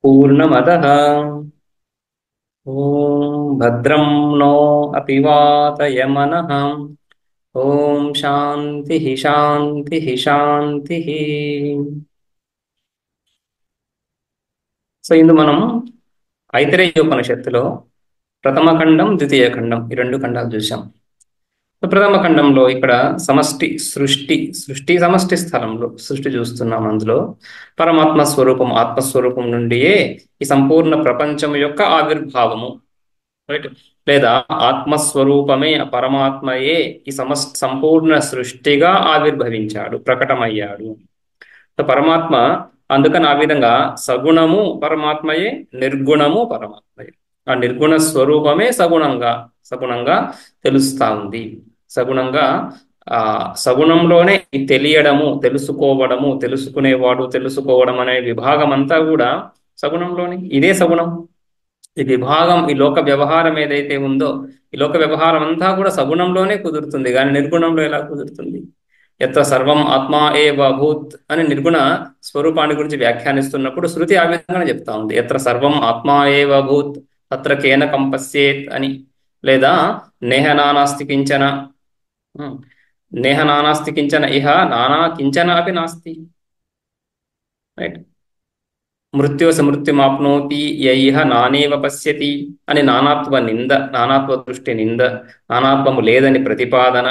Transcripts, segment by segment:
पूर्णमदः। ॐ भद्रं नो अपि वातयमनः। ॐ शान्तिः शान्तिः शान्तिः। సో ఇందు మనం ఐతరేయ ఉపనిషత్తులో ప్రథమ ఖండం ద్వితీయ ఖండం ఈ రెండు ఖండాలు చూసాం. ప్రథమ ఖండంలో ఇక్కడ సమష్టి సృష్టి సమష్టి స్థలంలో సృష్టి చూస్తున్నాం. అందులో పరమాత్మ స్వరూపం ఆత్మస్వరూపం నుండియే ఈ సంపూర్ణ ప్రపంచం యొక్క ఆవిర్భావము, రైట్? లేదా ఆత్మస్వరూపమే పరమాత్మయే ఈ సంపూర్ణ సృష్టిగా ఆవిర్భవించాడు, ప్రకటమయ్యాడు. పరమాత్మ అందుకని ఆ విధంగా సగుణము పరమాత్మయే, నిర్గుణము పరమాత్మయే. ఆ నిర్గుణ స్వరూపమే సగుణంగా తెలుస్తా ఉంది. సగుణంగా ఆ సగుణంలోనే తెలియడము, తెలుసుకోవడము, తెలుసుకునేవాడు, తెలుసుకోవడం అనే విభాగం అంతా కూడా సగుణంలోనే. ఇదే సగుణం. ఈ విభాగం, ఈ లోక వ్యవహారం ఏదైతే ఉందో, ఈ లోక వ్యవహారం అంతా కూడా సగుణంలోనే కుదురుతుంది, కానీ నిర్గుణంలో ఎలా కుదురుతుంది? ఎత్ర సర్వం ఆత్మా ఏవ భూత్ అని నిర్గుణ స్వరూపాన్ని గురించి వ్యాఖ్యానిస్తున్నప్పుడు శృతి ఆ విధంగానే చెప్తా ఉంది. ఎత్ర సర్వం ఆత్మా ఏవ భూత్ తత్ర కేన కంపస్యేత్ అని. లేదా నేహ నానాస్తి కించన, నేహ నానాస్తి కించన ఇహ నానా కించన అపి నాస్తి, రైట్? మృత్యోస మృత్యుమాప్నోతి యైహ నానేవ పశ్యతి అని నానాత్వ నింద, నానాత్వ దృష్టి నింద, నానాత్వము లేదని ప్రతిపాదన,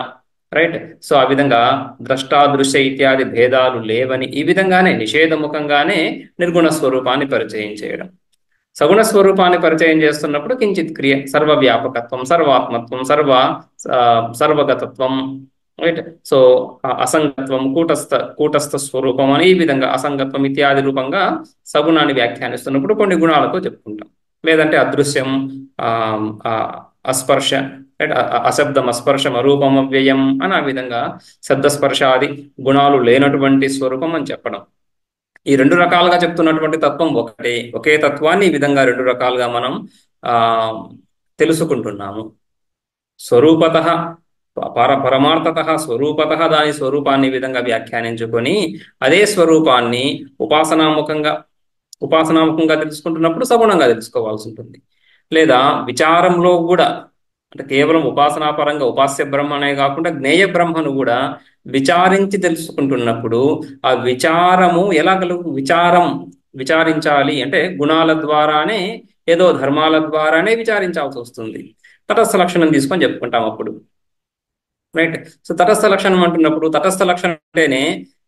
రైట్? సో ఆ విధంగా ద్రష్టాదృశ్య ఇత్యాది భేదాలు లేవని ఈ విధంగానే నిషేధముఖంగానే నిర్గుణ స్వరూపాన్ని పరిచయం చేయడం. సగుణ స్వరూపాన్ని పరిచయం చేస్తున్నప్పుడు కించిత్ క్రియ, సర్వవ్యాపకత్వం, సర్వాత్మత్వం, సర్వగతత్వం, రైట్? సో అసంగత్వం, కూటస్థ స్వరూపం అని ఈ విధంగా అసంగత్వం ఇత్యాది రూపంగా సగుణాన్ని వ్యాఖ్యానిస్తున్నప్పుడు కొన్ని గుణాలతో చెప్పుకుంటాం. లేదంటే అదృశ్యం, అస్పర్శ, రైట్? అశబ్దం, అస్పర్శం, అరూపం, అవ్యయం అని ఆ విధంగా శబ్దస్పర్శాది గుణాలు లేనటువంటి స్వరూపం అని చెప్పడం. ఈ రెండు రకాలుగా చెప్తున్నటువంటి తత్వం ఒకటే. ఒకే తత్వాన్ని ఈ విధంగా రెండు రకాలుగా మనం తెలుసుకుంటున్నాము. స్వరూపత పరమార్థత స్వరూపత దాని స్వరూపాన్ని ఈ విధంగా వ్యాఖ్యానించుకొని అదే స్వరూపాన్ని ఉపాసనాముఖంగా తెలుసుకుంటున్నప్పుడు సగుణంగా తెలుసుకోవాల్సి ఉంటుంది. లేదా విచారంలో కూడా, అంటే కేవలం ఉపాసనాపరంగా ఉపాస్య బ్రహ్మనే కాకుండా జ్ఞేయ బ్రహ్మను కూడా విచారించి తెలుసుకుంటున్నప్పుడు ఆ విచారము ఎలా విచారించాలి అంటే గుణాల ద్వారానే, ఏదో ధర్మాల ద్వారానే విచారించాల్సి వస్తుంది. తటస్థ లక్షణం తీసుకొని చెప్పుకుంటాం అప్పుడు, రైట్? సో తటస్థ లక్షణం అంటున్నప్పుడు, తటస్థ లక్షణం అంటేనే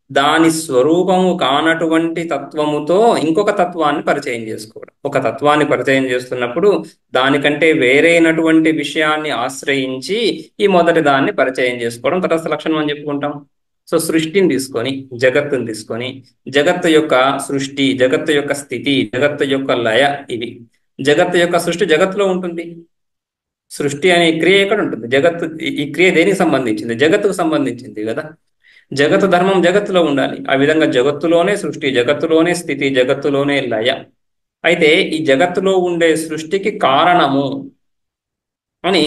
దాని స్వరూపము కానటువంటి తత్వముతో ఇంకొక తత్వాన్ని పరిచయం చేసుకోవడం. ఒక తత్వాన్ని పరిచయం చేస్తున్నప్పుడు దానికంటే వేరైనటువంటి విషయాన్ని ఆశ్రయించి ఈ మొదటి దాన్ని పరిచయం చేసుకోవడం తటస్థ లక్షణం అని చెప్పుకుంటాం. సో సృష్టిని తీసుకొని, జగత్తుని తీసుకొని, జగత్తు యొక్క సృష్టి, జగత్తు యొక్క స్థితి, జగత్తు యొక్క లయ, ఇవి. జగత్తు యొక్క సృష్టి జగత్తులో ఉంటుంది. సృష్టి అనే క్రియ ఎక్కడ ఉంటుంది? జగత్తు. ఈ క్రియ దేనికి సంబంధించింది? జగత్తుకు సంబంధించింది కదా. జగత్తు ధర్మం జగత్తులో ఉండాలి. ఆ విధంగా జగత్తులోనే సృష్టి, జగత్తులోనే స్థితి, జగత్తులోనే లయ. అయితే ఈ జగత్తులో ఉండే సృష్టికి కారణము అని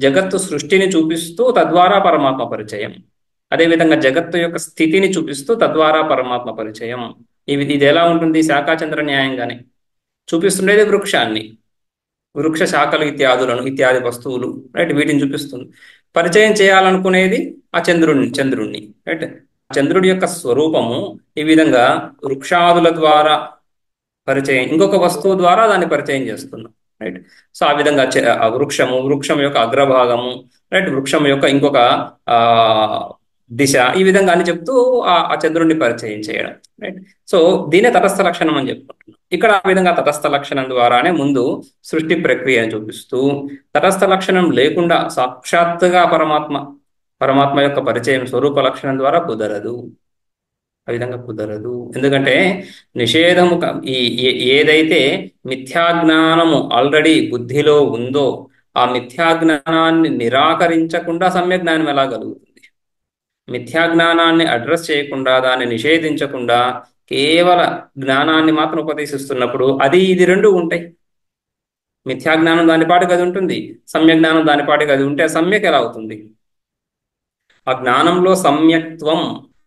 జగత్తు సృష్టిని చూపిస్తూ తద్వారా పరమాత్మ పరిచయం. అదేవిధంగా జగత్తు యొక్క స్థితిని చూపిస్తూ తద్వారా పరమాత్మ పరిచయం. ఇది ఎలా ఉంటుంది? శాఖాచంద్ర న్యాయంగానే చూపిస్తుండేది వృక్షాన్ని, వృక్ష శాఖలు ఇత్యాది వస్తువులు, రైట్? వీటిని చూపిస్తుంది. పరిచయం చేయాలనుకునేది ఆ చంద్రుణ్ణి, రైట్? చంద్రుడి యొక్క స్వరూపము ఈ విధంగా వృక్షాదుల ద్వారా పరిచయం, ఇంకొక వస్తువు ద్వారా దాన్ని పరిచయం చేస్తున్నాం, రైట్? సో ఆ విధంగా వృక్షం యొక్క అగ్రభాగము, రైట్? వృక్షం యొక్క ఇంకొక దిశ, ఈ విధంగా అని చెప్తూ ఆ చంద్రుడిని పరిచయం చేయడం, రైట్? సో దీనే తటస్థ లక్షణం అని చెప్పుకుంటున్నాం. ఇక్కడ ఆ విధంగా తటస్థ లక్షణం ద్వారానే ముందు సృష్టి ప్రక్రియను చూపిస్తూ, తటస్థ లక్షణం లేకుండా సాక్షాత్తుగా పరమాత్మ యొక్క పరిచయం స్వరూప లక్షణం ద్వారా కుదరదు. ఆ విధంగా కుదరదు. ఎందుకంటే నిషేధము, ఏదైతే మిథ్యాజ్ఞానము ఆల్రెడీ బుద్ధిలో ఉందో ఆ మిథ్యాజ్ఞానాన్ని నిరాకరించకుండా సమ్యక్ జ్ఞానం ఎలా కలుగుతుంది? మిథ్యాజ్ఞానాన్ని అడ్రస్ చేయకుండా, దాన్ని నిషేధించకుండా కేవల జ్ఞానాన్ని మాత్రం ఉపదేశిస్తున్నప్పుడు ఇది రెండు ఉంటాయి. మిథ్యాజ్ఞానం దాని పాటికి అది ఉంటుంది, సమ్యజ్ఞానం దాని పాటికి అది ఉంటే సమ్యక్ ఎలా అవుతుంది? ఆ జ్ఞానంలో సమ్యక్త్వం,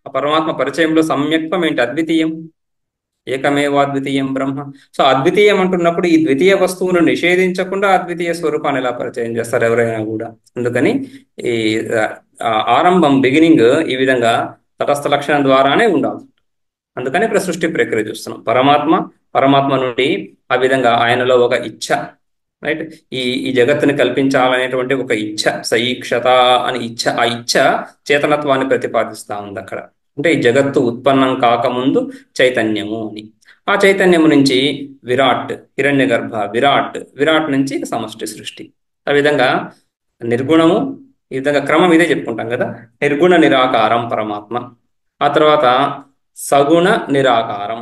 ఆ పరమాత్మ పరిచయంలో సమ్యక్త్వం ఏంటి? అద్వితీయం. ఏకమేవాద్వితీయం బ్రహ్మ. సో అద్వితీయం అంటున్నప్పుడు ఈ ద్వితీయ వస్తువును నిషేధించకుండా అద్వితీయ స్వరూపాన్ని ఎలా పరిచయం చేస్తారు ఎవరైనా కూడా. అందుకని ఈ ఆరంభం బిగినింగ్ ఈ విధంగా తటస్థ లక్షణం ద్వారానే ఉండాలి. అందుకని ఇక్కడ సృష్టి ప్రక్రియ చూస్తున్నాం. పరమాత్మ నుండి ఆ విధంగా ఆయనలో ఒక ఇచ్ఛ, రైట్, ఈ జగత్తుని కల్పించాలనేటువంటి ఒక ఇచ్ఛ, సైక్షత అని ఇచ్ఛ, ఆ ఇచ్ఛ చేతనత్వాన్ని ప్రతిపాదిస్తా ఉంది అక్కడ. అంటే ఈ జగత్తు ఉత్పన్నం కాకముందు చైతన్యము అని. ఆ చైతన్యము నుంచి విరాట్, హిరణ్యగర్భ, విరాట్ నుంచి సమష్టి సృష్టి. ఆ విధంగా నిర్గుణము, ఈ విధంగా క్రమం ఇదే చెప్పుకుంటాం కదా. నిర్గుణ నిరాకారం పరమాత్మ. ఆ తర్వాత సగుణ నిరాకారం,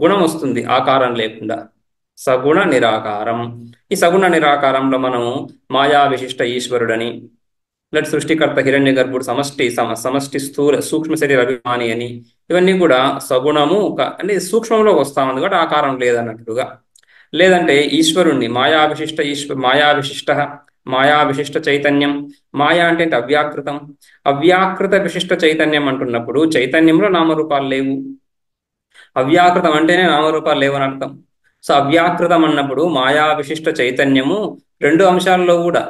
గుణం వస్తుంది ఆకారం లేకుండా, సగుణ నిరాకారం. ఈ సగుణ నిరాకారంలో మనం మాయా విశిష్ట ఈశ్వరుడని, లేదా సృష్టికర్త హిరణ్య గర్భుడు, సమష్టి స్థూల సూక్ష్మ శరీర అభిమాని అని, ఇవన్నీ కూడా సగుణము అంటే సూక్ష్మంలో వస్తా ఉంది కాబట్టి ఆకారం లేదన్నట్టుగా. లేదంటే ఈశ్వరుణ్ణి మాయా విశిష్ట చైతన్యం. మాయా అంటే అవ్యాకృతం. అవ్యాకృత విశిష్ట చైతన్యం అంటున్నప్పుడు చైతన్యంలో నామరూపాలు లేవు. అవ్యాకృతం అంటేనే నామరూపాలు లేవని అర్థం. సో అవ్యాకృతం అన్నప్పుడు మాయా విశిష్ట చైతన్యము రెండు అంశాల్లో కూడా,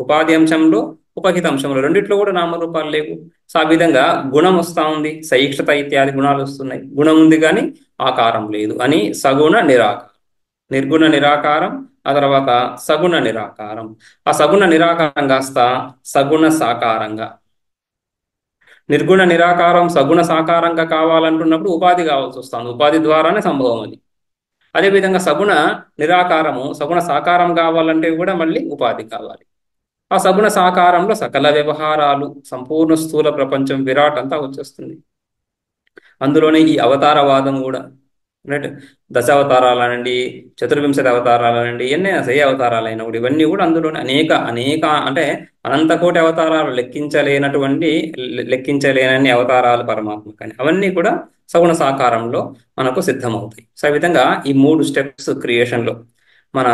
ఉపాధి అంశంలో ఉపహిత అంశంలో రెండిట్లో కూడా నామరూపాలు లేవు. సో ఆ విధంగా గుణం వస్తూ ఉంది, సైక్షత ఇత్యాది గుణాలు వస్తున్నాయి. గుణం ఉంది కానీ ఆకారం లేదు అని సగుణ నిరాకారం. నిర్గుణ నిరాకారం, ఆ తర్వాత సగుణ నిరాకారం. ఆ సగుణ నిరాకారం కాస్త సగుణ సాకారంగా, నిర్గుణ నిరాకారం సగుణ సాకారంగా కావాలంటున్నప్పుడు ఉపాధి కావాల్సి వస్తుంది. ఉపాధి ద్వారానే సంభవం అది. అదేవిధంగా సగుణ నిరాకారము సగుణ సాకారం కావాలంటే కూడా మళ్ళీ ఉపాధి కావాలి. ఆ సగుణ సాకారంలో సకల వ్యవహారాలు, సంపూర్ణ స్థూల ప్రపంచం, విరాట్ అంతా వచ్చేస్తుంది. అందులోనే ఈ అవతారవాదం కూడా, రైట్, దశావతారాలనండి, చతుర్వింశతి అవతారాలనండి, ఎన్నైనా సై అవతారాలైన కూడా ఇవన్నీ కూడా అందులోనే అనేక అంటే అనంత కోటి అవతారాలు, లెక్కించలేనన్ని అవతారాలు పరమాత్మ. కానీ అవన్నీ కూడా సగుణ సాకారంలో మనకు సిద్ధమవుతాయి. సో ఈ విధంగా ఈ 3 స్టెప్స్ క్రియేషన్లో, మన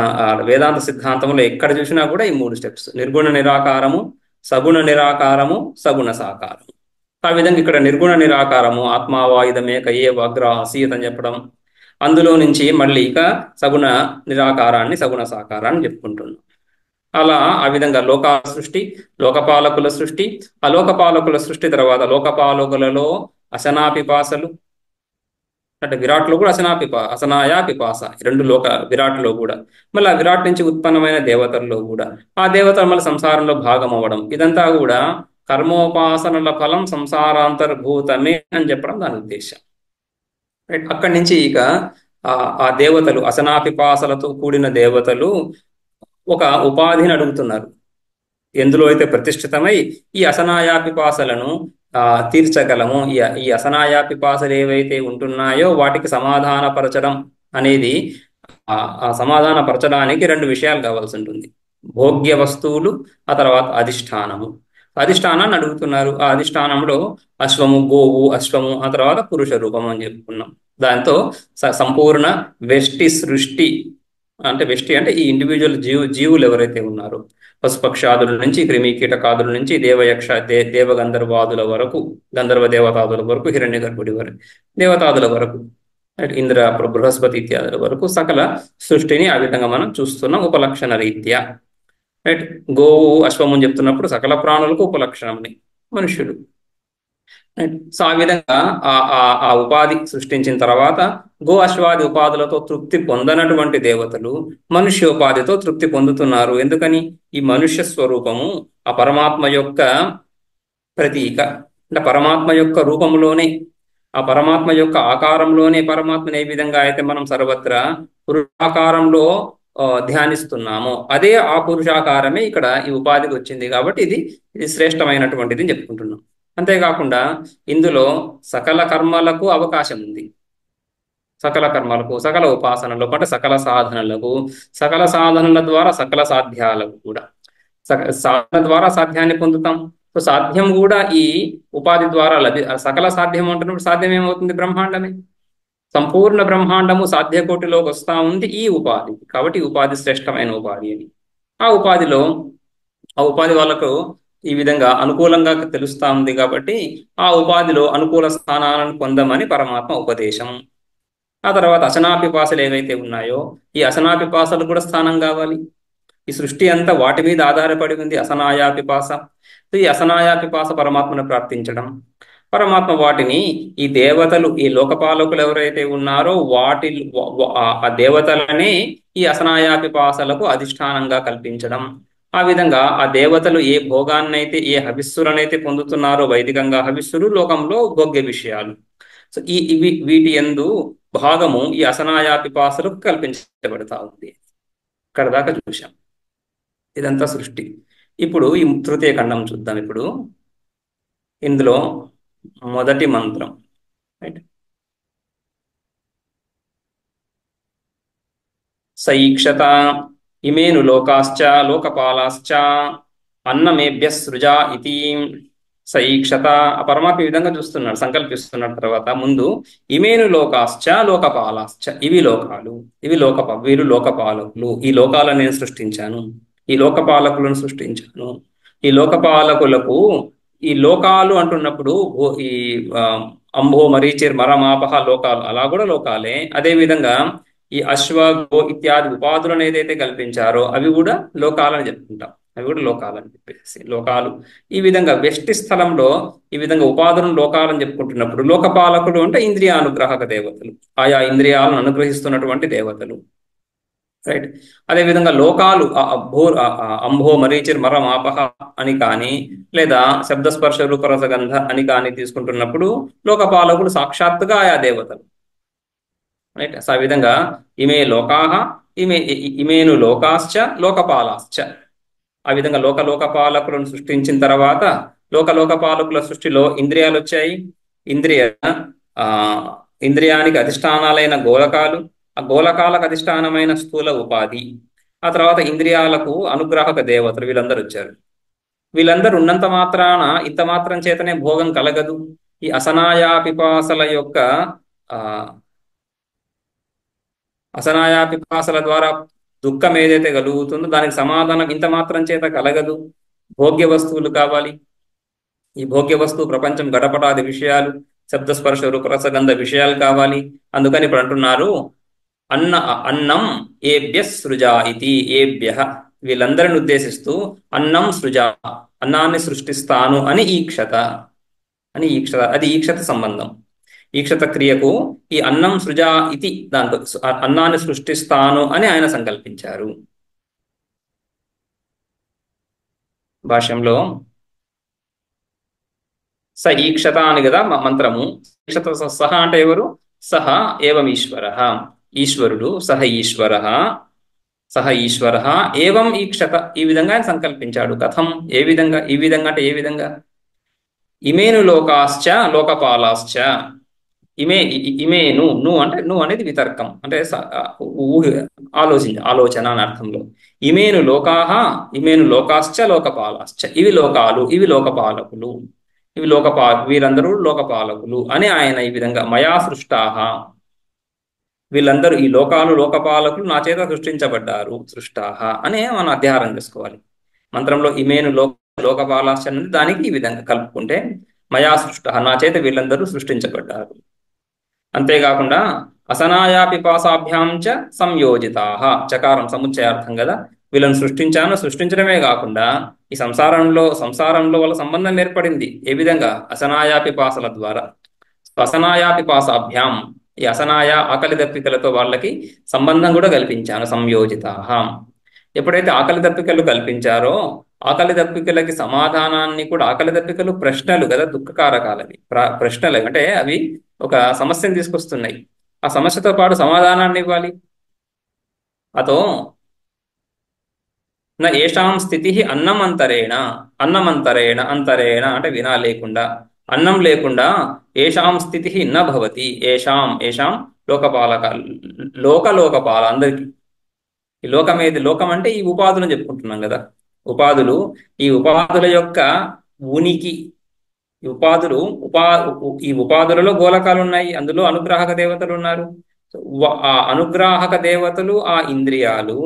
వేదాంత సిద్ధాంతంలో ఎక్కడ చూసినా కూడా ఈ 3 స్టెప్స్: నిర్గుణ నిరాకారము, సగుణ నిరాకారము, సగుణ సాకారము. ఆ విధంగా ఇక్కడ నిర్గుణ నిరాకారము ఆత్మావాయుధమేక ఏ వగ్ర ఆసీత్ అని చెప్పడం, అందులో నుంచి మళ్ళీ ఇక సగుణ నిరాకారాన్ని, సగుణ సాకారాన్ని చెప్పుకుంటున్నాం. అలా ఆ విధంగా లోకాల సృష్టి, లోకపాలకుల సృష్టి, ఆ లోకపాలకుల సృష్టి తర్వాత లోకపాలకులలో అశనాపిపాసలు, అంటే విరాట్లో కూడా అసనాయా పిపాస, రెండు విరాట్లో కూడా, మళ్ళీ ఆ విరాట్ నుంచి ఉత్పన్నమైన దేవతల్లో కూడా, ఆ దేవతలు మళ్ళీ సంసారంలో భాగం అవ్వడం, ఇదంతా కూడా కర్మోపాసనల ఫలం సంసారాంతర్భూతమే అని చెప్పడం దాని ఉద్దేశం. అక్కడి నుంచి ఇక ఆ దేవతలు, అసనాపిపాసలతో కూడిన దేవతలు ఒక ఉపాధిని అడుగుతున్నారు. ఎందులో అయితే ప్రతిష్ఠితమై ఈ అసనాయాపిపాసలను తీర్చగలము, ఈ అసనాయాపిపాసలు ఏవైతే ఉంటున్నాయో వాటికి సమాధానపరచడం అనేది, ఆ సమాధానపరచడానికి 2 విషయాలు కావాల్సి ఉంటుంది: భోగ్య వస్తువులు, ఆ తర్వాత అధిష్టానము. అధిష్టానాన్ని అడుగుతున్నారు. ఆ అధిష్టానంలో గోవు, అశ్వము, ఆ తర్వాత పురుష రూపం అని చెప్పుకున్నాం. దాంతో సంపూర్ణ వెష్టి సృష్టి, అంటే వెష్టి అంటే ఈ ఇండివిజువల్ జీవులు ఎవరైతే ఉన్నారో, పశుపక్షాదుల నుంచి, క్రిమి కీటకాదుల నుంచి, దేవయక్ష దేవగంధర్వాదుల వరకు, గంధర్వ దేవతాదుల వరకు, హిరణ్య గర్భుడి వరకు, దేవతాదుల వరకు, ఇంద్ర బృహస్పతి ఇత్యాదుల వరకు సకల సృష్టిని ఆ విధంగా మనం చూస్తున్నాం ఉపలక్షణ రీత్యా. రైట్, గోవు, అశ్వము అని చెప్తున్నప్పుడు సకల ప్రాణులకు ఉపలక్షణమని మనుష్యుడు. సో ఆ విధంగా ఆ ఉపాధి సృష్టించిన తర్వాత గో అశ్వాది ఉపాధులతో తృప్తి పొందనటువంటి దేవతలు మనుష్యోపాధితో తృప్తి పొందుతున్నారు. ఎందుకని? ఈ మనుష్య స్వరూపము ఆ పరమాత్మ యొక్క ప్రతీక. అంటే పరమాత్మ యొక్క రూపంలోనే, ఆ పరమాత్మ యొక్క ఆకారంలోనే, పరమాత్మని ఏ విధంగా అయితే మనం సర్వత్రా పురుషాకారంలో ధ్యానిస్తున్నామో అదే ఆ పురుషాకారమే ఇక్కడ ఈ ఉపాధికి వచ్చింది. కాబట్టి ఇది శ్రేష్టమైనటువంటిది అని చెప్పుకుంటున్నాం. అంతేకాకుండా ఇందులో సకల కర్మలకు అవకాశం ఉంది. సకల కర్మలకు, సకల ఉపాసనలకు, అంటే సకల సాధనలకు, సకల సాధనల ద్వారా సకల సాధ్యాలకు కూడా, సాధన ద్వారా సాధ్యాన్ని పొందుతాం. సో సాధ్యం కూడా ఈ ఉపాధి ద్వారా సకల సాధ్యం అంటున్నప్పుడు సాధ్యం ఏమవుతుంది? బ్రహ్మాండమే. సంపూర్ణ బ్రహ్మాండము సాధ్యకోటిలోకి వస్తూ ఉంది ఈ ఉపాధి. కాబట్టి ఈ ఉపాధి శ్రేష్టమైన ఉపాధి అని. ఆ ఉపాధి వాళ్ళకు ఈ విధంగా అనుకూలంగా తెలుస్తా ఉంది. కాబట్టి ఆ ఉపాధిలో అనుకూల స్థానాలను పొందమని పరమాత్మ ఉపదేశం. ఆ తర్వాత అసనాపిపాసలు ఏవైతే ఉన్నాయో ఈ అసనాపిపాసలు కూడా స్థానం కావాలి. ఈ సృష్టి అంతా వాటి మీద ఆధారపడి ఉంది, అసనాయాపిపాస. ఈ అసనాయాపిపాస పరమాత్మను ప్రార్థించడం, పరమాత్మ వాటిని ఈ దేవతలు, ఈ లోకపాలకులు ఎవరైతే ఉన్నారో వాటి ఆ దేవతలనే ఈ అసనాయాపిపాసలకు అధిష్టానంగా కల్పించడం. ఆ విధంగా ఆ దేవతలు ఏ భోగాన్నైతే, ఏ హవిస్సులనైతే పొందుతున్నారో, వైదికంగా హవిస్సులు, లోకంలో భోగ్య విషయాలు, సో వీటి యందు భాగము ఈ అసనాయాపిపాసలకు కల్పించబడతా ఉంది. ఇక్కడ దాకా చూశాం. ఇదంతా సృష్టి. ఇప్పుడు ఈ తృతీయ ఖండం చూద్దాం. ఇప్పుడు ఇందులో మొదటి మంత్రం, రైట్? సైక్షత ఇమేను లోకాశ్చ లోకపాలాశ్చ అన్నమేభ్య సృజా ఇతి. సైక్షత, ఆ పరమాత్మ ఈ విధంగా చూస్తున్నాడు, సంకల్పిస్తున్నాడు. తర్వాత ముందు ఇమేను లోకాశ్చ లోకపాలాశ్చ, ఇవి లోకాలు, ఇవి వీరు లోకపాలకులు, ఈ లోకాలను నేను సృష్టించాను, ఈ లోకపాలకులను సృష్టించాను. ఈ లోకపాలకులకు, ఈ లోకాలు అంటున్నప్పుడు ఈ ఆ, అంబో మరీచిర్ మరమాపహ లోకాలు, అలా కూడా లోకాలే. అదే విధంగా ఈ అశ్వ గో ఇత్యాది ఉపాధులను ఏదైతే కల్పించారో అవి కూడా లోకాలని చెప్పుకుంటాం, అవి కూడా లోకాలని చెప్పేసి లోకాలు. ఈ విధంగా వ్యష్టి స్థలంలో ఈ విధంగా ఉపాధులను లోకాలని చెప్పుకుంటున్నప్పుడు లోకపాలకులు అంటే ఇంద్రియానుగ్రాహక దేవతలు, ఆయా ఇంద్రియాలను అనుగ్రహిస్తున్నటువంటి దేవతలు, రైట్? అదేవిధంగా లోకాలు అంబో మరీచిర్ మరం ఆపహ అని కానీ, లేదా శబ్దస్పర్శ రూపరసగంధ అని కానీ తీసుకుంటున్నప్పుడు లోకపాలకులు సాక్షాత్తుగా ఆయా దేవతలు, రైట్? సో ఆ విధంగా ఇమే లోకాహ ఇమేను లోకాశ్చ లోకపాలాశ్చ, ఆ విధంగా లోకపాలకులను సృష్టించిన తర్వాత లోకపాలకుల సృష్టిలో ఇంద్రియాలు వచ్చాయి. ఇంద్రియ ఆ ఇంద్రియానికి అధిష్టానాలైన గోలకాలు, ఆ గోలకాలకు అధిష్టానమైన స్థూల ఉపాధి, ఆ తర్వాత ఇంద్రియాలకు అనుగ్రాహక దేవతలు, వీళ్ళందరూ వచ్చారు. వీళ్ళందరూ ఉన్నంత మాత్రాన, ఇంత మాత్రం చేతనే భోగం కలగదు. ఈ అసనాయాపిపాసల యొక్క ఆ అసనాయాపిపాసల ద్వారా దుఃఖం ఏదైతే కలుగుతుందో దానికి సమాధానం ఇంత మాత్రం చేత కలగదు. భోగ్య వస్తువులు కావాలి. ఈ భోగ్య వస్తువు ప్రపంచం, గడపటాది విషయాలు, శబ్దస్పర్శ రూపరసగంధ విషయాలు కావాలి. అందుకని ఇప్పుడు అంటున్నారు అన్నం ఏభ్య సృజా ఇది. ఏభ్య, వీళ్ళందరిని ఉద్దేశిస్తూ అన్నం సృజా, అన్నాన్ని సృష్టిస్తాను అని ఈక్షత, అది ఈక్షత సంబంధం. ఈక్షత క్రియకు ఈ అన్నం సృజా ఇది, దాంతో అన్నాన్ని సృష్టిస్తాను అని ఆయన సంకల్పించారు. భాష్యంలో స ఈక్షత అని కదా మంత్రము. ఈక్షత సహ అంటే ఎవరు? సహ ఏవం ఈశ్వర, ఈశ్వరుడు. సహ ఈశ్వర ఏవం ఈక్షత, ఈ విధంగా ఆయన సంకల్పించాడు. కథం, ఏ విధంగా? ఈ విధంగా అంటే ఏ విధంగా? ఇమేను లోకాశ్చ లోకపాలాశ్చ. ఇమేను, ను అంటే ను అనేది వితర్కం, అంటే ఆలోచన అని అర్థంలో. ఇమేను లోకాహ ఇమేను లోకాశ్చ లోకపాలాశ్చ, ఇవి లోకాలు, ఇవి లోకపాలకులు, వీరందరూ లోకపాలకులు అని ఆయన ఈ విధంగా మయా సృష్టాహ, వీళ్ళందరూ ఈ లోకాలు లోకపాలకులు నా చేత సృష్టించబడ్డారు. సృష్టాహ అని మనం అధ్యాహారం చేసుకోవాలి. మంత్రంలో ఇమేను లోకపాలాశ్చ అనేది దానికి ఈ విధంగా కలుపుకుంటే మయా సృష్ట, నా చేత వీళ్ళందరూ సృష్టించబడ్డారు. అంతేకాకుండా అసనాయాపిపాసాభ్యాం చ సంయోజితాహ, చకారం సముచ్చయార్థం కదా. వీళ్ళని సృష్టించడమే కాకుండా ఈ సంసారంలో వాళ్ళ సంబంధం ఏర్పడింది. ఏ విధంగా? అసనాయాపిపాసల ద్వారా. అసనాయాపిపాసాభ్యాం, ఈ అసనాయ ఆకలి దప్పికలతో వాళ్ళకి సంబంధం కూడా కల్పించాను. సంయోజితాహ, ఎప్పుడైతే ఆకలి దప్పికలు కల్పించారో ఆకలి దప్పికలకి సమాధానాన్ని కూడా, ఆకలి దప్పికలు ప్రశ్నలు కదా, దుఃఖకారకాలవి ప్రశ్నలు, అంటే అవి ఒక సమస్యను తీసుకొస్తున్నాయి. ఆ సమస్యతో పాటు సమాధానాన్ని ఇవ్వాలి. అతో నా ఏషాం స్థితి అన్నమంతరేణ, అంతరేణ అంటే వినా లేకుండా, అన్నం లేకుండా ఏషాం స్థితి న భవతి. ఏషాం లోకపాలక, లోకపాల అందరికి. ఈ లోకం అంటే ఈ ఉపాధులను చెప్పుకుంటున్నాం కదా, ఉపాధులు. ఈ ఉపాధుల యొక్క ఉనికి, ఈ ఉపాధులలో గోలకాలు ఉన్నాయి, అందులో అనుగ్రాహక దేవతలు ఉన్నారు. ఆ అనుగ్రాహక దేవతలు, ఆ ఇంద్రియాలు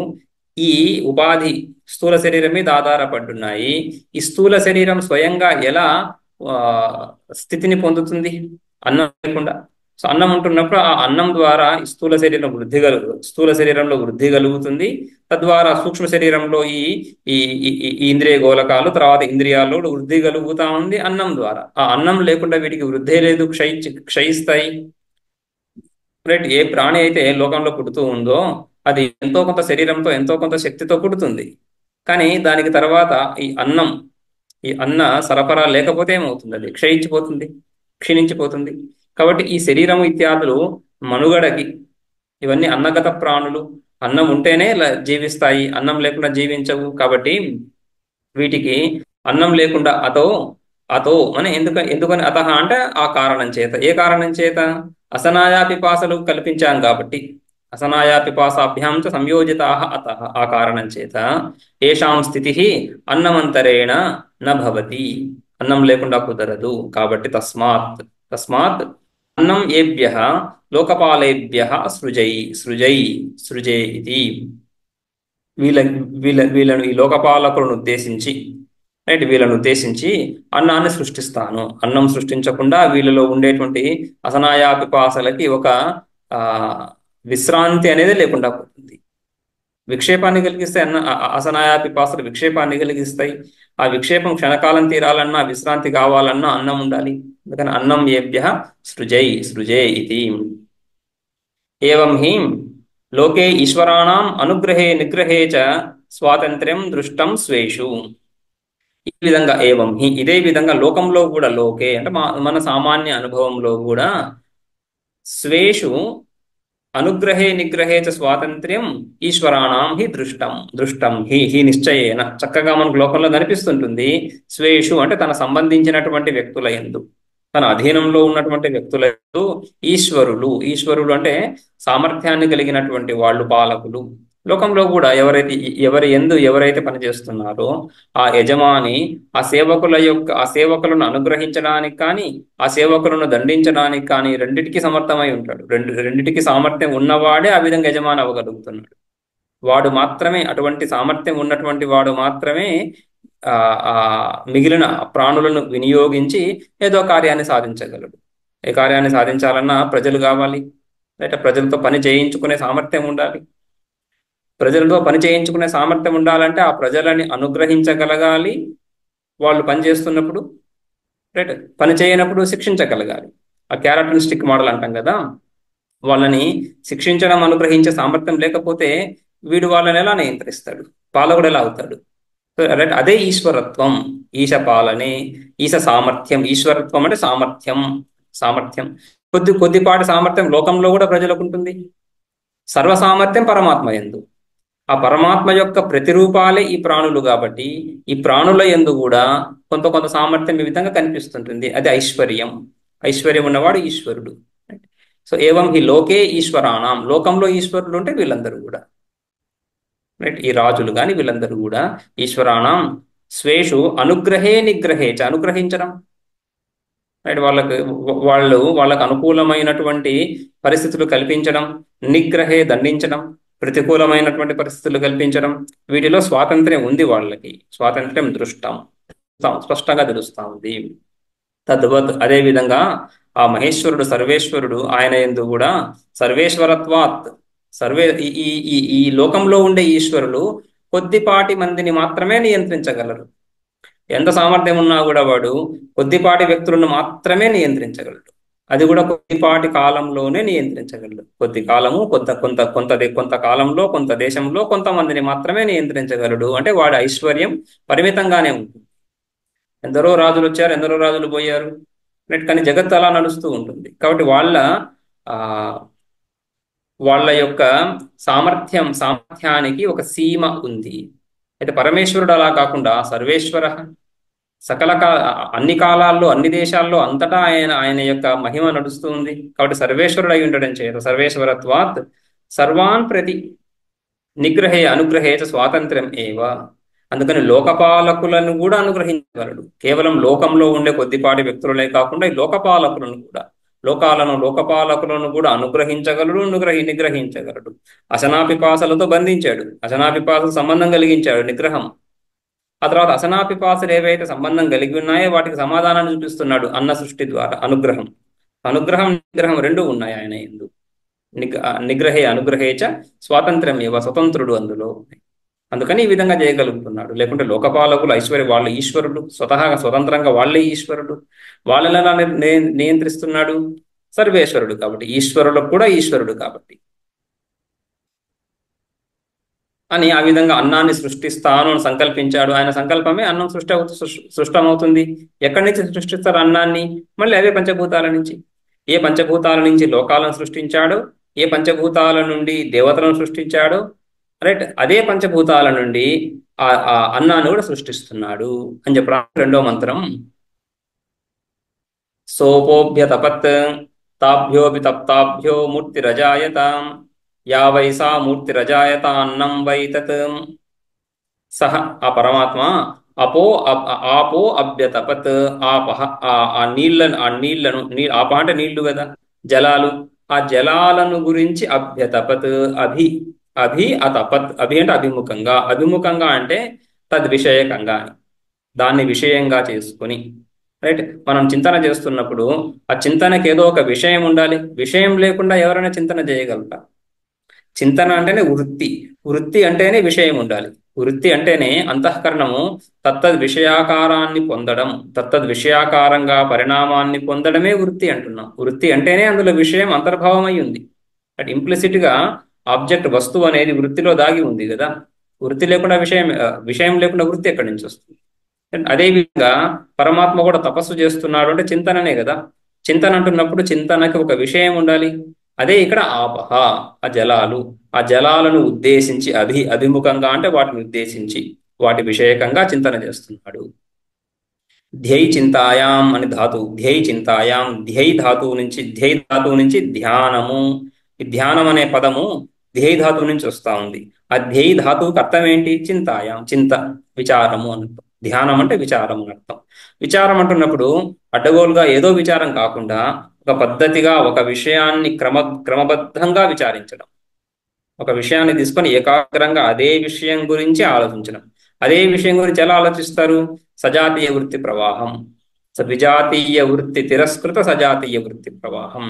ఈ ఉపాధి స్థూల శరీరం మీద ఆధారపడున్నాయి. ఈ స్థూల శరీరం స్వయంగా ఎలా స్థితిని పొందుతుంది? అన్నం లేకుండా. సో అన్నం ఉంటున్నప్పుడు ఆ అన్నం ద్వారా స్థూల శరీరంలో వృద్ధి కలుగుతుంది. తద్వారా సూక్ష్మ శరీరంలో ఈ ఇంద్రియ గోళకాలు, తర్వాత ఇంద్రియాల్లో వృద్ధి కలుగుతా ఉంది అన్నం ద్వారా. ఆ అన్నం లేకుండా వీటికి వృద్ధి లేదు, క్షయిస్తాయి. రైట్. ఏ ప్రాణి అయితే లోకంలో పుడుతూ ఉందో అది ఎంతో కొంత శరీరంతో, ఎంతో కొంత శక్తితో పుడుతుంది. కానీ దానికి తర్వాత ఈ అన్న సరఫరా లేకపోతే ఏమవుతుంది? అది క్షయించిపోతుంది, క్షీణించిపోతుంది. కాబట్టి ఈ శరీరం ఇత్యాదులు మనుగడకి ఇవన్నీ అన్నగత ప్రాణులు. అన్నం ఉంటేనే జీవిస్తాయి, అన్నం లేకుండా జీవించవు. కాబట్టి వీటికి అన్నం లేకుండా అతో అతో అని ఎందుకని అతహ అంటే ఆ కారణం చేత. ఏ కారణం చేత? అసనాయా పిపాసలు కల్పించాం కాబట్టి. అసనాయా పిపాసాభ్యాం చ సంయోజితా అతః, ఆ కారణం చేత ఏషాం స్థితి అన్నమంతరేణ నభవతి, అన్నం లేకుండా కుదరదు. కాబట్టి తస్మాత్ తస్మాత్ అన్నం ఏభ్య లోకపాలేభ్య సృజై సృజై సృజే ఇది. వీళ్ళను ఈ లోకపాలకులను ఉద్దేశించి, రైట్, వీళ్ళను ఉద్దేశించి అన్నాన్ని సృష్టిస్తాను. అన్నం సృష్టించకుండా వీళ్ళలో ఉండేటువంటి అసనాయా పిపాసలకి ఒక విశ్రాంతి అనేది లేకుండా పోతుంది. విక్షేపాన్ని కలిగిస్తే అసనాయా పిపాసలు విక్షేపాన్ని కలిగిస్తాయి. ఆ విక్షేపం క్షణకాలం తీరాలన్నా, విశ్రాంతి కావాలన్నా అన్నం ఉండాలి. అందుకని అన్నం ఏభ్య సృజై సృజే ఇది. ఏవం హి లోకే ఈశ్వరాణం అనుగ్రహే నిగ్రహే చ స్వాతంత్ర్యం దృష్టం స్వేషు. ఈ విధంగా ఏవం హి, ఇదే విధంగా లోకంలో కూడా, లోకే అంటే మన సామాన్య అనుభవంలో కూడా, స్వేషు అనుగ్రహే నిగ్రహే చ స్వాతంత్ర్యం ఈశ్వరాణం హి దృష్టం హి నిశ్చయేన. చక్కగా మనకు లోకంలో కనిపిస్తుంటుంది. స్వేషు అంటే తన సంబంధించినటువంటి వ్యక్తుల యందు, తన అధీనంలో ఉన్నటువంటి వ్యక్తుల యందు ఈశ్వరులు అంటే సామర్థ్యాన్ని కలిగినటువంటి వాళ్ళు, పాలకులు. లోకంలో కూడా ఎవరైతే పనిచేస్తున్నారో ఆ యజమాని ఆ సేవకులను అనుగ్రహించడానికి కానీ, ఆ సేవకులను దండించడానికి కానీ రెండిటికి సమర్థమై ఉంటాడు. రెండిటికి సామర్థ్యం ఉన్నవాడే ఆ విధంగా యజమాని అవ్వగలుగుతున్నాడు. వాడు మాత్రమే, అటువంటి సామర్థ్యం ఉన్నటువంటి వాడు మాత్రమే మిగిలిన ప్రాణులను వినియోగించి ఏదో కార్యాన్ని సాధించగలడు. ఏ కార్యాన్ని సాధించాలన్నా ప్రజలు కావాలి, లేదా ప్రజలతో పని చేయించుకునే సామర్థ్యం ఉండాలి. ప్రజలతో పని చేయించుకునే సామర్థ్యం ఉండాలంటే ఆ ప్రజలని అనుగ్రహించగలగాలి. వాళ్ళు పని చేస్తున్నప్పుడు, రైట్, పని చేయనప్పుడు శిక్షించగలగాలి. ఆ క్యారెట్ అండ్ స్టిక్ మోడల్ అంటాం కదా, వాళ్ళని శిక్షించడం, అనుగ్రహించే సామర్థ్యం లేకపోతే వీడు వాళ్ళని ఎలా నియంత్రిస్తాడు? పాలకుడు ఎలా అవుతాడు? రైట్. అదే ఈశ్వరత్వం, ఈశ పాలనే, ఈశ సామర్థ్యం. ఈశ్వరత్వం అంటే సామర్థ్యం. కొద్దిపాటి సామర్థ్యం లోకంలో కూడా ప్రజలకు ఉంటుంది. సర్వసామర్థ్యం పరమాత్మ యందు. ఆ పరమాత్మ యొక్క ప్రతిరూపాలే ఈ ప్రాణులు. కాబట్టి ఈ ప్రాణుల యందు కూడా కొంత సామర్థ్యం ఈ విధంగా కనిపిస్తుంటుంది. అది ఐశ్వర్యం ఉన్నవాడు ఈశ్వరుడు. సో ఏవం హి లోకే ఈశ్వరాణం, లోకంలో ఈశ్వరుడు అంటే వీళ్ళందరూ కూడా, రైట్, ఈ రాజులు కానీ వీళ్ళందరూ కూడా ఈశ్వరాణం స్వేషు అనుగ్రహే నిగ్రహే చ, అనుగ్రహించడం, రైట్, వాళ్ళకు అనుకూలమైనటువంటి పరిస్థితులు కల్పించడం, నిగ్రహే దండించడం, ప్రతికూలమైనటువంటి పరిస్థితులు కల్పించడం. వీటిలో స్వాతంత్ర్యం ఉంది వాళ్ళకి. స్వాతంత్ర్యం స్పష్టంగా తెలుస్తా ఉంది. తద్వత్ అదేవిధంగా ఆ మహేశ్వరుడు, సర్వేశ్వరుడు, ఆయన యందు కూడా సర్వేశ్వరత్వాత్, ఈ లోకంలో ఉండే ఈశ్వరులు కొద్దిపాటి మందిని మాత్రమే నియంత్రించగలరు. ఎంత సామర్థ్యం ఉన్నా కూడా వాడు కొద్దిపాటి వ్యక్తులను మాత్రమే నియంత్రించగలడు. అది కూడా కొద్దిపాటి కాలంలోనే నియంత్రించగలడు. కొద్ది కాలము, కొంత కాలంలో, కొంత దేశంలో కొంతమందిని మాత్రమే నియంత్రించగలడు. అంటే వాడి ఐశ్వర్యం పరిమితంగానే ఉంటుంది. ఎందరో రాజులు వచ్చారు, ఎందరో రాజులు పోయారు, కానీ జగత్తు అలా నడుస్తూ ఉంటుంది. కాబట్టి వాళ్ళ యొక్క సామర్థ్యానికి ఒక సీమ ఉంది. అయితే పరమేశ్వరుడు అలా కాకుండా సర్వేశ్వర, అన్ని కాలాల్లో, అన్ని దేశాల్లో అంతటా ఆయన యొక్క మహిమ నడుస్తూ ఉంది. కాబట్టి సర్వేశ్వరుడు అయి ఉండడం చేత సర్వేశ్వరత్వాత్ సర్వాన్ ప్రతి నిగ్రహే అనుగ్రహే చ స్వాతంత్ర్యం ఏవ. అందుకని లోకపాలకులను కూడా అనుగ్రహించగలడు. కేవలం లోకంలో ఉండే కొద్దిపాటి వ్యక్తులే కాకుండా ఈ లోకపాలకులను కూడా, లోకపాలకులను కూడా అనుగ్రహించగలడు, నిగ్రహించగలడు. అశనాపిపాసలతో బంధించాడు, అశనాపిపాసలు సంబంధం కలిగించాడు, నిగ్రహం. ఆ తర్వాత అశనాపిపాసలు ఏవైతే సంబంధం కలిగి ఉన్నాయో వాటికి సమాధానాన్ని చూపిస్తున్నాడు అన్న సృష్టి ద్వారా, అనుగ్రహం. అనుగ్రహం నిగ్రహం రెండు ఉన్నాయి ఆయన ఎందు. నిగ్రహే అనుగ్రహే చ స్వాతంత్ర్యం ఇవ, స్వతంత్రుడు అందులో. అందుకని ఈ విధంగా చేయగలుగుతున్నాడు. లేకుంటే లోకపాలకులు వాళ్ళు ఈశ్వరుడు, స్వతహాగా స్వతంత్రంగా వాళ్ళే ఈశ్వరుడు. వాళ్ళని ఎలా నియంత్రిస్తున్నాడు? సర్వేశ్వరుడు కాబట్టి, ఈశ్వరులకు కూడా ఈశ్వరుడు కాబట్టి అని ఆ విధంగా అన్నాన్ని సృష్టిస్తాను అని సంకల్పించాడు. ఆయన సంకల్పమే అన్నం సృష్టమవుతుంది. ఎక్కడి నుంచి సృష్టిస్తారు అన్నాన్ని? మళ్ళీ అవే పంచభూతాల నుంచి. ఏ పంచభూతాల నుంచి లోకాలను సృష్టించాడో, ఏ పంచభూతాల నుండి దేవతలను సృష్టించాడో, రైట్, అదే పంచభూతాల నుండి ఆ అన్నాన్ని కూడా సృష్టిస్తున్నాడు అని చెప్పడం రెండో మంత్రం. సోపోభ్యతపత్ తాభ్యోపి తప్తాభ్యో మూర్తిరజాయత, యా వై సా మూర్తిరజాయత అన్నం వై తత్. సహ ఆ పరమాత్మ ఆపో అభ్యతపత్, ఆపహ ఆ నీళ్లను ఆప అంటే నీళ్లు కదా, జలాలు. ఆ జలాలను గురించి అభ్యతపత్, అభి అభి అతపత్, అభి అంటే అభిముఖంగా, అభిముఖంగా అంటే తద్విషయకంగా, దాన్ని విషయంగా చేసుకుని. రైట్, మనం చింతన చేస్తున్నప్పుడు ఆ చింతనకి ఏదో ఒక విషయం ఉండాలి. విషయం లేకుండా ఎవరైనా చింతన చేయగలుగుతారు? చింతన అంటేనే వృత్తి, వృత్తి అంటేనే విషయం ఉండాలి. వృత్తి అంటేనే అంతఃకరణము తత్తద్ విషయాకారాన్ని పొందడం, తత్తద్ విషయాకారంగా పరిణామాన్ని పొందడమే వృత్తి అంటున్నాం. వృత్తి అంటేనే అందులో విషయం అంతర్భావమై ఉంది. అట్ ఇంప్లిసిట్ గా ఆబ్జెక్ట్, వస్తువు అనేది వృత్తిలో దాగి ఉంది కదా. వృత్తి లేకుండా విషయం లేకుండా వృత్తి ఎక్కడి నుంచి వస్తుంది? అదేవిధంగా పరమాత్మ కూడా తపస్సు చేస్తున్నాడు అంటే చింతననే కదా. చింతన అంటున్నప్పుడు చింతనకి ఒక విషయం ఉండాలి. అదే ఇక్కడ ఆపహ, ఆ జలాలు, ఆ జలాలను ఉద్దేశించి, అభిముఖంగా అంటే వాటిని ఉద్దేశించి, వాటి విషయకంగా చింతన చేస్తున్నాడు. ధ్యై చింతాయాం అని ధాతువు, ధ్యై చింతాయాం, ధ్యై ధాతువు నుంచి ధ్యానము. ఈ ధ్యానం అనే పదము ధ్యై ధాతువు నుంచి వస్తా ఉంది. ఆ ధ్యై ధాతువుకి అర్థం ఏంటి? చింతాయాం, చింత, విచారము అని అర్థం. ధ్యానం అంటే విచారం అని అర్థం. విచారం అంటున్నప్పుడు అడ్డగోలుగా ఏదో విచారం కాకుండా ఒక పద్ధతిగా ఒక విషయాన్ని క్రమబద్ధంగా విచారించడం. ఒక విషయాన్ని తీసుకొని ఏకాగ్రంగా అదే విషయం గురించి ఆలోచించడం. అదే విషయం గురించి ఎలా ఆలోచిస్తారు? సజాతీయ వృత్తి ప్రవాహం, విజాతీయ వృత్తి తిరస్కృత సజాతీయ వృత్తి ప్రవాహం.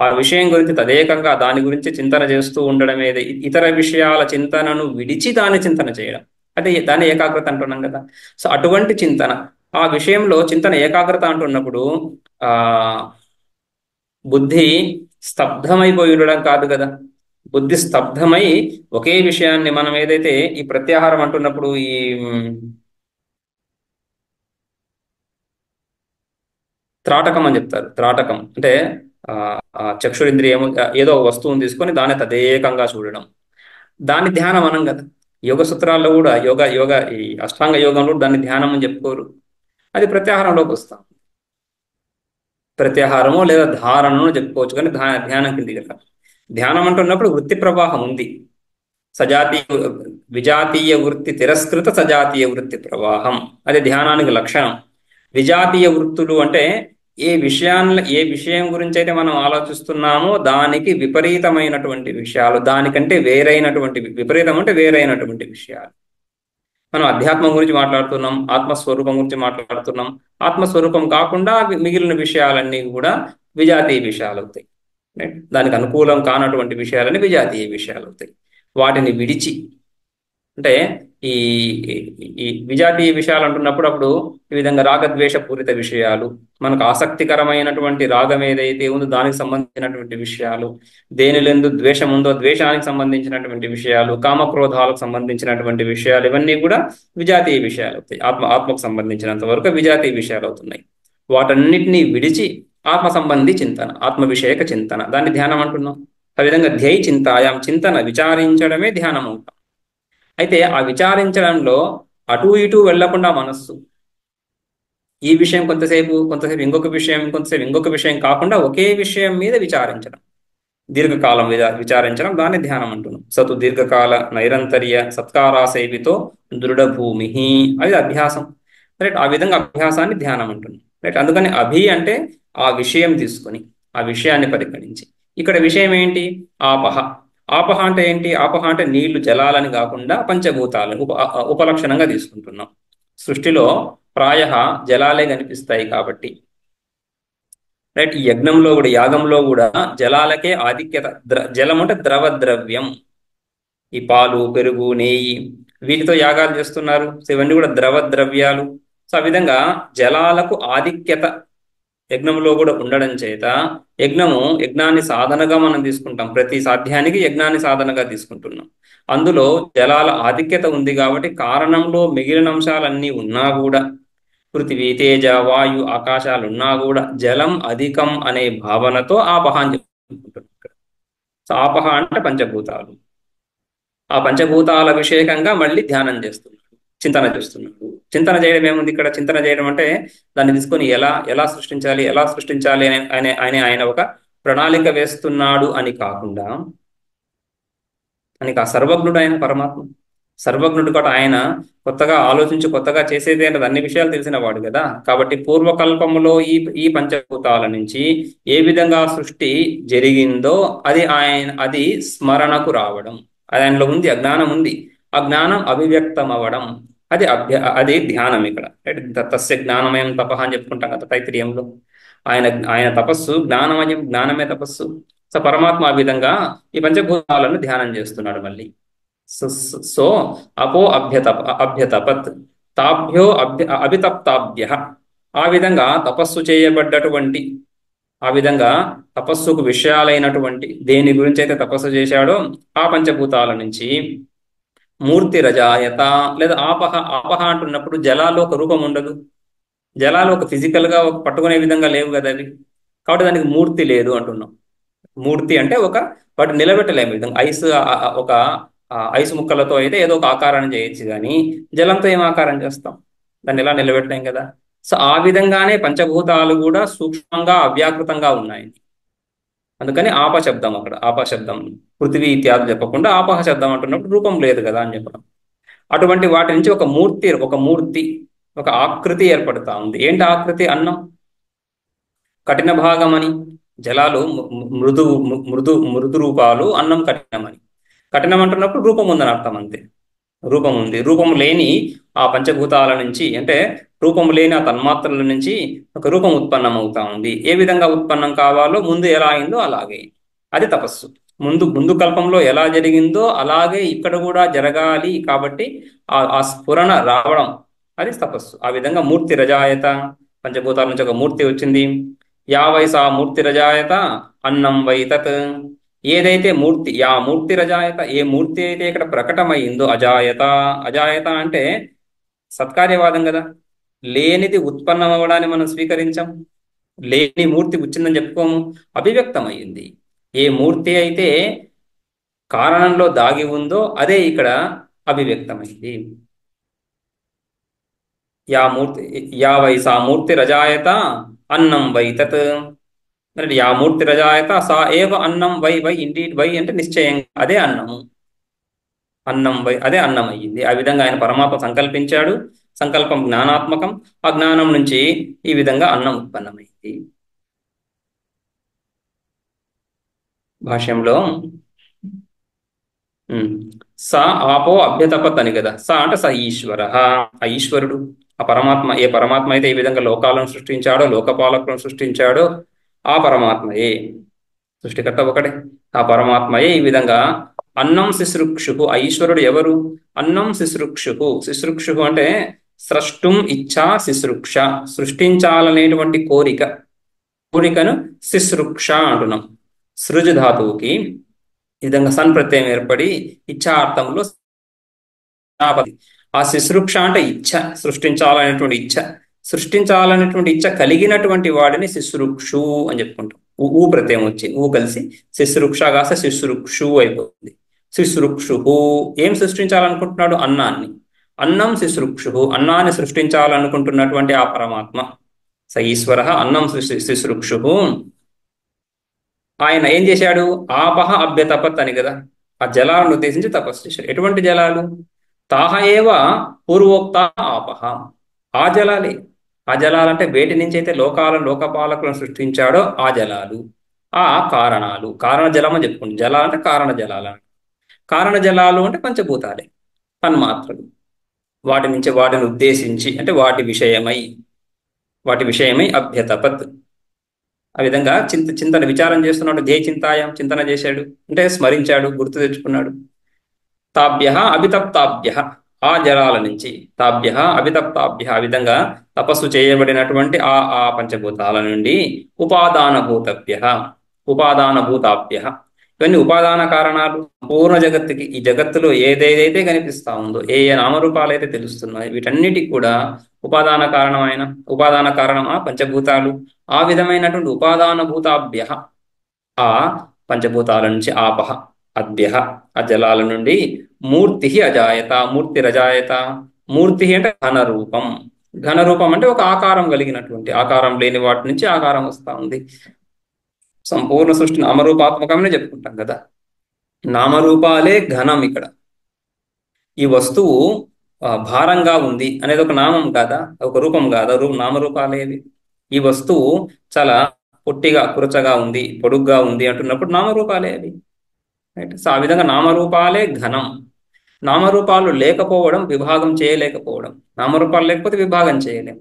ఆ విషయం గురించి తదేకంగా దాని గురించి చింతన చేస్తూ ఉండడం, ఏది ఇతర విషయాల చింతనను విడిచి దాని చింతన చేయడం, అదే దాని ఏకాగ్రత అంటున్నాం కదా. సో అటువంటి చింతన, ఆ విషయంలో చింతన ఏకాగ్రత అంటున్నప్పుడు ఆ బుద్ధి స్తబ్దమైపోయి ఉండడం కాదు కదా. బుద్ధి స్తబ్దమై ఒకే విషయాన్ని, మనం ఏదైతే ఈ ప్రత్యాహారం అంటున్నప్పుడు, ఈ త్రాటకం అని చెప్తారు. త్రాటకం అంటే చక్షురింద్రియము ఏదో వస్తువుని తీసుకొని దాన్ని తదేకంగా చూడడం, దాన్ని ధ్యానం అనం కదా. యోగ సూత్రాల్లో కూడా ఈ అష్టాంగ యోగంలో దాన్ని ధ్యానం అని చెప్పుకోరు. అది ప్రత్యాహారంలోకి వస్తాం. ప్రత్యాహారము లేదా ధారణను చెప్పుకోవచ్చు, కానీ ధ్యానం కిందికి కదా. ధ్యానం అంటున్నప్పుడు వృత్తి ప్రవాహం ఉంది. విజాతీయ వృత్తి తిరస్కృత సజాతీయ వృత్తి ప్రవాహం, అది ధ్యానానికి లక్షణం. విజాతీయ వృత్తులు అంటే ఏ విషయం గురించి అయితే మనం ఆలోచిస్తున్నామో దానికి విపరీతమైనటువంటి విషయాలు, దానికంటే వేరైనటువంటి, విపరీతం అంటే వేరైనటువంటి విషయాలు. మనం అధ్యాత్మం గురించి మాట్లాడుతున్నాం, ఆత్మస్వరూపం గురించి మాట్లాడుతున్నాం. ఆత్మస్వరూపం కాకుండా మిగిలిన విషయాలన్నీ కూడా విజాతీయ విషయాలు అవుతాయి. దానికి అనుకూలం కానటువంటి విషయాలన్నీ విజాతీయ విషయాలు అవుతాయి. వాటిని విడిచి, అంటే ఈ ఈ విజాతీయ విషయాలు అంటున్నప్పుడు అప్పుడు ఈ విధంగా రాగద్వేష పూరిత విషయాలు, మనకు ఆసక్తికరమైనటువంటి రాగం ఏదైతే ఉందో దానికి సంబంధించినటువంటి విషయాలు, దేనిలందు ద్వేషం ఉందో ద్వేషానికి సంబంధించినటువంటి విషయాలు, కామక్రోధాలకు సంబంధించినటువంటి విషయాలు, ఇవన్నీ కూడా విజాతీయ విషయాలు అవుతాయి. ఆత్మకు సంబంధించినంత వరకు విజాతీయ విషయాలు అవుతున్నాయి. వాటన్నిటినీ విడిచి ఆత్మ సంబంధి చింతన, ఆత్మ విషయక చింతన, దాన్ని ధ్యానం అంటున్నాం. ఆ విధంగా ధ్యేయ చింతాయాం, చింతన విచారించడమే ధ్యానం అవుతాం. అయితే ఆ విచారించడంలో అటు ఇటు వెళ్లకుండా మనస్సు, ఈ విషయం కొంతసేపు ఇంకొక విషయం, ఇంకొక విషయం కాకుండా ఒకే విషయం మీద విచారించడం, దీర్ఘకాలం విచారించడం, దాన్ని ధ్యానం అంటున్నాం. సతు దీర్ఘకాల నైరంతర్య సత్కారాసేవితో దృఢభూమి, అది అభ్యాసం. రైట్, ఆ విధంగా అభ్యాసాన్ని ధ్యానం అంటున్నాం. రైట్, అందుకని అభి అంటే ఆ విషయం తీసుకొని, ఆ విషయాన్ని పరిగణించి. ఇక్కడ విషయం ఏంటి? ఆపహ. ఆపహ అంటే ఏంటి? ఆపహ అంటే నీళ్లు, జలాలని కాకుండా పంచభూతాలను ఉపలక్షణంగా తీసుకుంటున్నాం. సృష్టిలో ప్రాయ జలాలే కనిపిస్తాయి కాబట్టి రైట్. ఈ యజ్ఞంలో కూడా, యాగంలో కూడా జలాలకే ఆధిక్యత. జలం అంటే ద్రవ ద్రవ్యం. ఈ పాలు, పెరుగు, నెయ్యి, వీటితో యాగాలు చేస్తున్నారు. సో ఇవన్నీ కూడా ద్రవ ద్రవ్యాలు. సో ఆ విధంగా జలాలకు ఆధిక్యత యజ్ఞంలో కూడా ఉండడం చేత యజ్ఞాన్ని సాధనగా మనం తీసుకుంటాం. ప్రతి సాధ్యానికి యజ్ఞాన్ని సాధనగా తీసుకుంటున్నాం. అందులో జలాల ఆధిక్యత ఉంది కాబట్టి కారణంలో మిగిలిన అంశాలన్నీ ఉన్నా కూడా, పృథివీ, తేజ, వాయు, ఆకాశాలు ఉన్నా కూడా జలం అధికం అనే భావనతో ఆపహ అని చెప్పుకుంటున్నాం ఇక్కడ. సో ఆపహ అంటే పంచభూతాలు. ఆ పంచభూతాల విషయకంగా మళ్ళీ ధ్యానం చేస్తున్నాడు, చింతన చేస్తున్నాడు. చింతన చేయడం ఏముంది ఇక్కడ? చింతన చేయడం అంటే దాన్ని తీసుకొని ఎలా ఎలా సృష్టించాలి, ఎలా సృష్టించాలి అనే ఆయన ఒక ప్రణాళిక వేస్తున్నాడు అని కాకుండా, ఆ సర్వజ్ఞుడు ఆయన పరమాత్మ. సర్వజ్ఞుడు కూడా ఆయన కొత్తగా ఆలోచించి కొత్తగా చేసేది అనేది అన్ని విషయాలు తెలిసిన వాడు కదా. కాబట్టి పూర్వకల్పములో ఈ పంచభూతాల నుంచి ఏ విధంగా సృష్టి జరిగిందో అది స్మరణకు రావడం. అది ఆయనలో ఉంది, అజ్ఞానం ఉంది. ఆ జ్ఞానం అభివ్యక్తం అవ్వడం, అది ధ్యానం ఇక్కడ. తస్య జ్ఞానమయం తపహ అని చెప్పుకుంటాం కదా తైత్రీయంలో. ఆయన ఆయన తపస్సు జ్ఞానమయం, జ్ఞానమే తపస్సు. సో పరమాత్మ ఆ విధంగా ఈ పంచభూతాలను ధ్యానం చేస్తున్నాడు మళ్ళీ. సో అపో అభ్యతపత్ తాభ్యో అభితప్తాభ్య. ఆ విధంగా తపస్సు చేయబడ్డటువంటి, ఆ విధంగా తపస్సుకు విషయాలైనటువంటి దేని గురించి అయితే తపస్సు చేశాడో ఆ పంచభూతాల నుంచి మూర్తి రజాయత, లేదా ఆపహ. ఆపహ అంటున్నప్పుడు జలాల్లో ఒక రూపం ఉండదు. జలాలు ఒక ఫిజికల్ గా ఒక పట్టుకునే విధంగా లేవు కదా అవి. కాబట్టి దానికి మూర్తి లేదు అంటున్నాం. మూర్తి అంటే వాటిని నిలబెట్టలేము విధంగా. ఒక ఐస్ ముక్కలతో అయితే ఏదో ఒక ఆకారాన్ని చేయొచ్చు, కానీ జలంతో ఏం ఆకారం చేస్తాం? దాన్ని ఎలా నిలబెట్టలేం కదా. సో ఆ విధంగానే పంచభూతాలు కూడా సూక్ష్మంగా అవ్యాకృతంగా ఉన్నాయి. అందుకని ఆప శబ్దం, అక్కడ ఆప శబ్దం. పృథివీ ఇత్యాది చెప్పకుండా ఆపహ శబ్దం అంటున్నప్పుడు రూపం లేదు కదా అని చెప్పడం. అటువంటి వాటి నుంచి ఒక మూర్తి, ఒక ఆకృతి ఏర్పడుతా ఉంది. ఏంటి ఆకృతి? అన్నం. కఠిన భాగమని జలాలు మృదు మృదు మృదు రూపాలు, అన్నం కఠినమని. కఠినం అంటున్నప్పుడు రూపం ఉందని అర్థం, అంతే. రూపం ఉంది. రూపం లేని ఆ పంచభూతాల నుంచి, అంటే రూపం లేని ఆ తన్మాత్రల నుంచి ఒక రూపం ఉత్పన్నం అవుతా ఉంది. ఏ విధంగా ఉత్పన్నం కావాలో, ముందు ఎలా అయిందో అలాగే. అది తపస్సు. ముందు కల్పంలో ఎలా జరిగిందో అలాగే ఇక్కడ కూడా జరగాలి. కాబట్టి ఆ స్ఫురణ రావడం, అది తపస్సు. ఆ విధంగా మూర్తి రజాయత, పంచభూతాల నుంచి ఒక మూర్తి వచ్చింది. యా వయసా మూర్తి రజాయత అన్నం వై తత్. ఏదైతే మూర్తి, యా మూర్తి రజాయత, ఏ మూర్తి అయితే ఇక్కడ ప్రకటమైందో, అజాయత. అజాయత అంటే సత్కార్యవాదం కదా. లేనిది ఉత్పన్నం అవ్వడాన్ని మనం స్వీకరించాం. లేని మూర్తి వచ్చిందని చెప్పుకోము. అభివ్యక్తమైంది. ఏ మూర్తి అయితే కారణంలో దాగి ఉందో అదే ఇక్కడ అభివ్యక్తమైంది. యా వయసా మూర్తి రజాయత అన్నం వై తత్. మరి యా మూర్తి రజాయత సా ఏవ అన్నం వై ఇండీడ్. వై అంటే నిశ్చయంగా అదే అన్నము. అన్నం వై అదే అన్నం అయ్యింది. ఆ విధంగా ఆయన పరమాత్మ సంకల్పించాడు. సంకల్పం జ్ఞానాత్మకం. ఆ జ్ఞానం నుంచి ఈ విధంగా అన్నం ఉత్పన్నమైంది. భాష్యంలో స ఆపో అభ్యతపత్ అని కదా. స అంటే స ఈశ్వర. ఆ ఈశ్వరుడు, ఆ పరమాత్మ, ఏ పరమాత్మ అయితే ఈ విధంగా లోకాలను సృష్టించాడో, లోకపాలకులను సృష్టించాడో ఆ పరమాత్మయే. సృష్టికర్త ఒకటే. ఆ పరమాత్మయే ఈ విధంగా అన్నం శుశ్రూక్షు. ఆ ఈశ్వరుడు ఎవరు? అన్నం శుశ్రూక్షు. శుశ్రూక్షు అంటే స్రష్టుం ఇచ్ఛా శుశ్రూక్ష. సృష్టించాలనేటువంటి కోరికను శుశ్రూక్ష అంటున్నాం. సృజ ధాతువుకి ఈ విధంగా సన్ ప్రత్యయం ఏర్పడి ఇచ్ఛార్థంలో ఆ శుశ్రూక్ష అంటే ఇచ్ఛ, సృష్టించాలనేటువంటి ఇచ్ఛ. సృష్టించాలనేటువంటి ఇచ్ఛ కలిగినటువంటి వాడిని శుశ్రూక్షు అని చెప్పుకుంటాం. ఊ ప్రత్యయం వచ్చి ఊ కలిసి శుశ్రూక్ష కాస్త శుశ్రూక్షు అయిపోతుంది. శుశ్రూక్షు ఏం సృష్టించాలనుకుంటున్నాడు? అన్నాన్ని. అన్నం శుశ్రూక్షు, అన్నాన్ని సృష్టించాలనుకుంటున్నటువంటి ఆ పరమాత్మ స ఈశ్వర అన్నం శుశ్రూక్షు. ఆయన ఏం చేశాడు? ఆపహ అభ్యతపత్ అని కదా. ఆ జలాలను ఉద్దేశించి తపస్సు చేశాడు. ఎటువంటి జలాలు? తాహ ఏవ పూర్వోక్త ఆపహ. ఆ జలాలే. ఆ జలాలంటే వేటి నుంచి అయితే లోకపాలకులను సృష్టించాడో ఆ జలాలు, ఆ కారణాలు. కారణ జలం అని చెప్పుకుంటాం. జలాలు అంటే కారణ జలాలు. కారణ జలాలు అంటే పంచభూతాలే, తన్మాత్రలు. వాటిని ఉద్దేశించి, అంటే వాటి విషయమై అభ్యతపత్. ఆ విధంగా చింతన విచారం చేస్తున్నాడు, ధ్యేయ చింతాయం, చింతన చేశాడు అంటే స్మరించాడు, గుర్తు తెచ్చుకున్నాడు. తాభ్య అభితప్తాభ్య, ఆ జలాల నుంచి, తాభ్య అభితప్తాభ్య, ఆ విధంగా తపస్సు చేయబడినటువంటి ఆ పంచభూతాల నుండి, ఉపాదానభూతభ్య, ఉపాదానభూతాభ్య, ఇవన్నీ ఉపాదాన కారణాలు. పూర్ణ జగత్తుకి, ఈ జగత్తులో ఏదేదైతే కనిపిస్తా ఉందో, ఏ ఏ నామరూపాలు అయితే తెలుస్తున్నాయో, వీటన్నిటికి కూడా ఉపాదాన కారణమా పంచభూతాలు. ఆ విధమైనటువంటి ఉపాదాన భూతాభ్య, ఆ పంచభూతాల నుంచి ఆపహ అద్భ్య, ఆ జలాల నుండి మూర్తి అజాయత, మూర్తిరజాయత. మూర్తి అంటే ఘనరూపం. ఘనరూపం అంటే ఒక ఆకారం కలిగినటువంటి, ఆకారం లేని వాటి నుంచి ఆకారం వస్తా ఉంది. సంపూర్ణ సృష్టి నామరూపాత్మకమనే చెప్పుకుంటాం కదా. నామరూపాలే ఘనం. ఇక్కడ ఈ వస్తువు భారంగా ఉంది అనేది ఒక నామం కాదా, ఒక రూపం కాదా, నామరూపాలేవి. ఈ వస్తువు చాలా పొట్టిగా కురచగా ఉంది, పొడుగ్గా ఉంది అంటున్నప్పుడు నామరూపాలే అవి. రైట్. సో ఆ విధంగా నామరూపాలే ఘనం. నామరూపాలు లేకపోవడం విభాగం చేయలేకపోవడం. నామరూపాలు లేకపోతే విభాగం చేయలేం.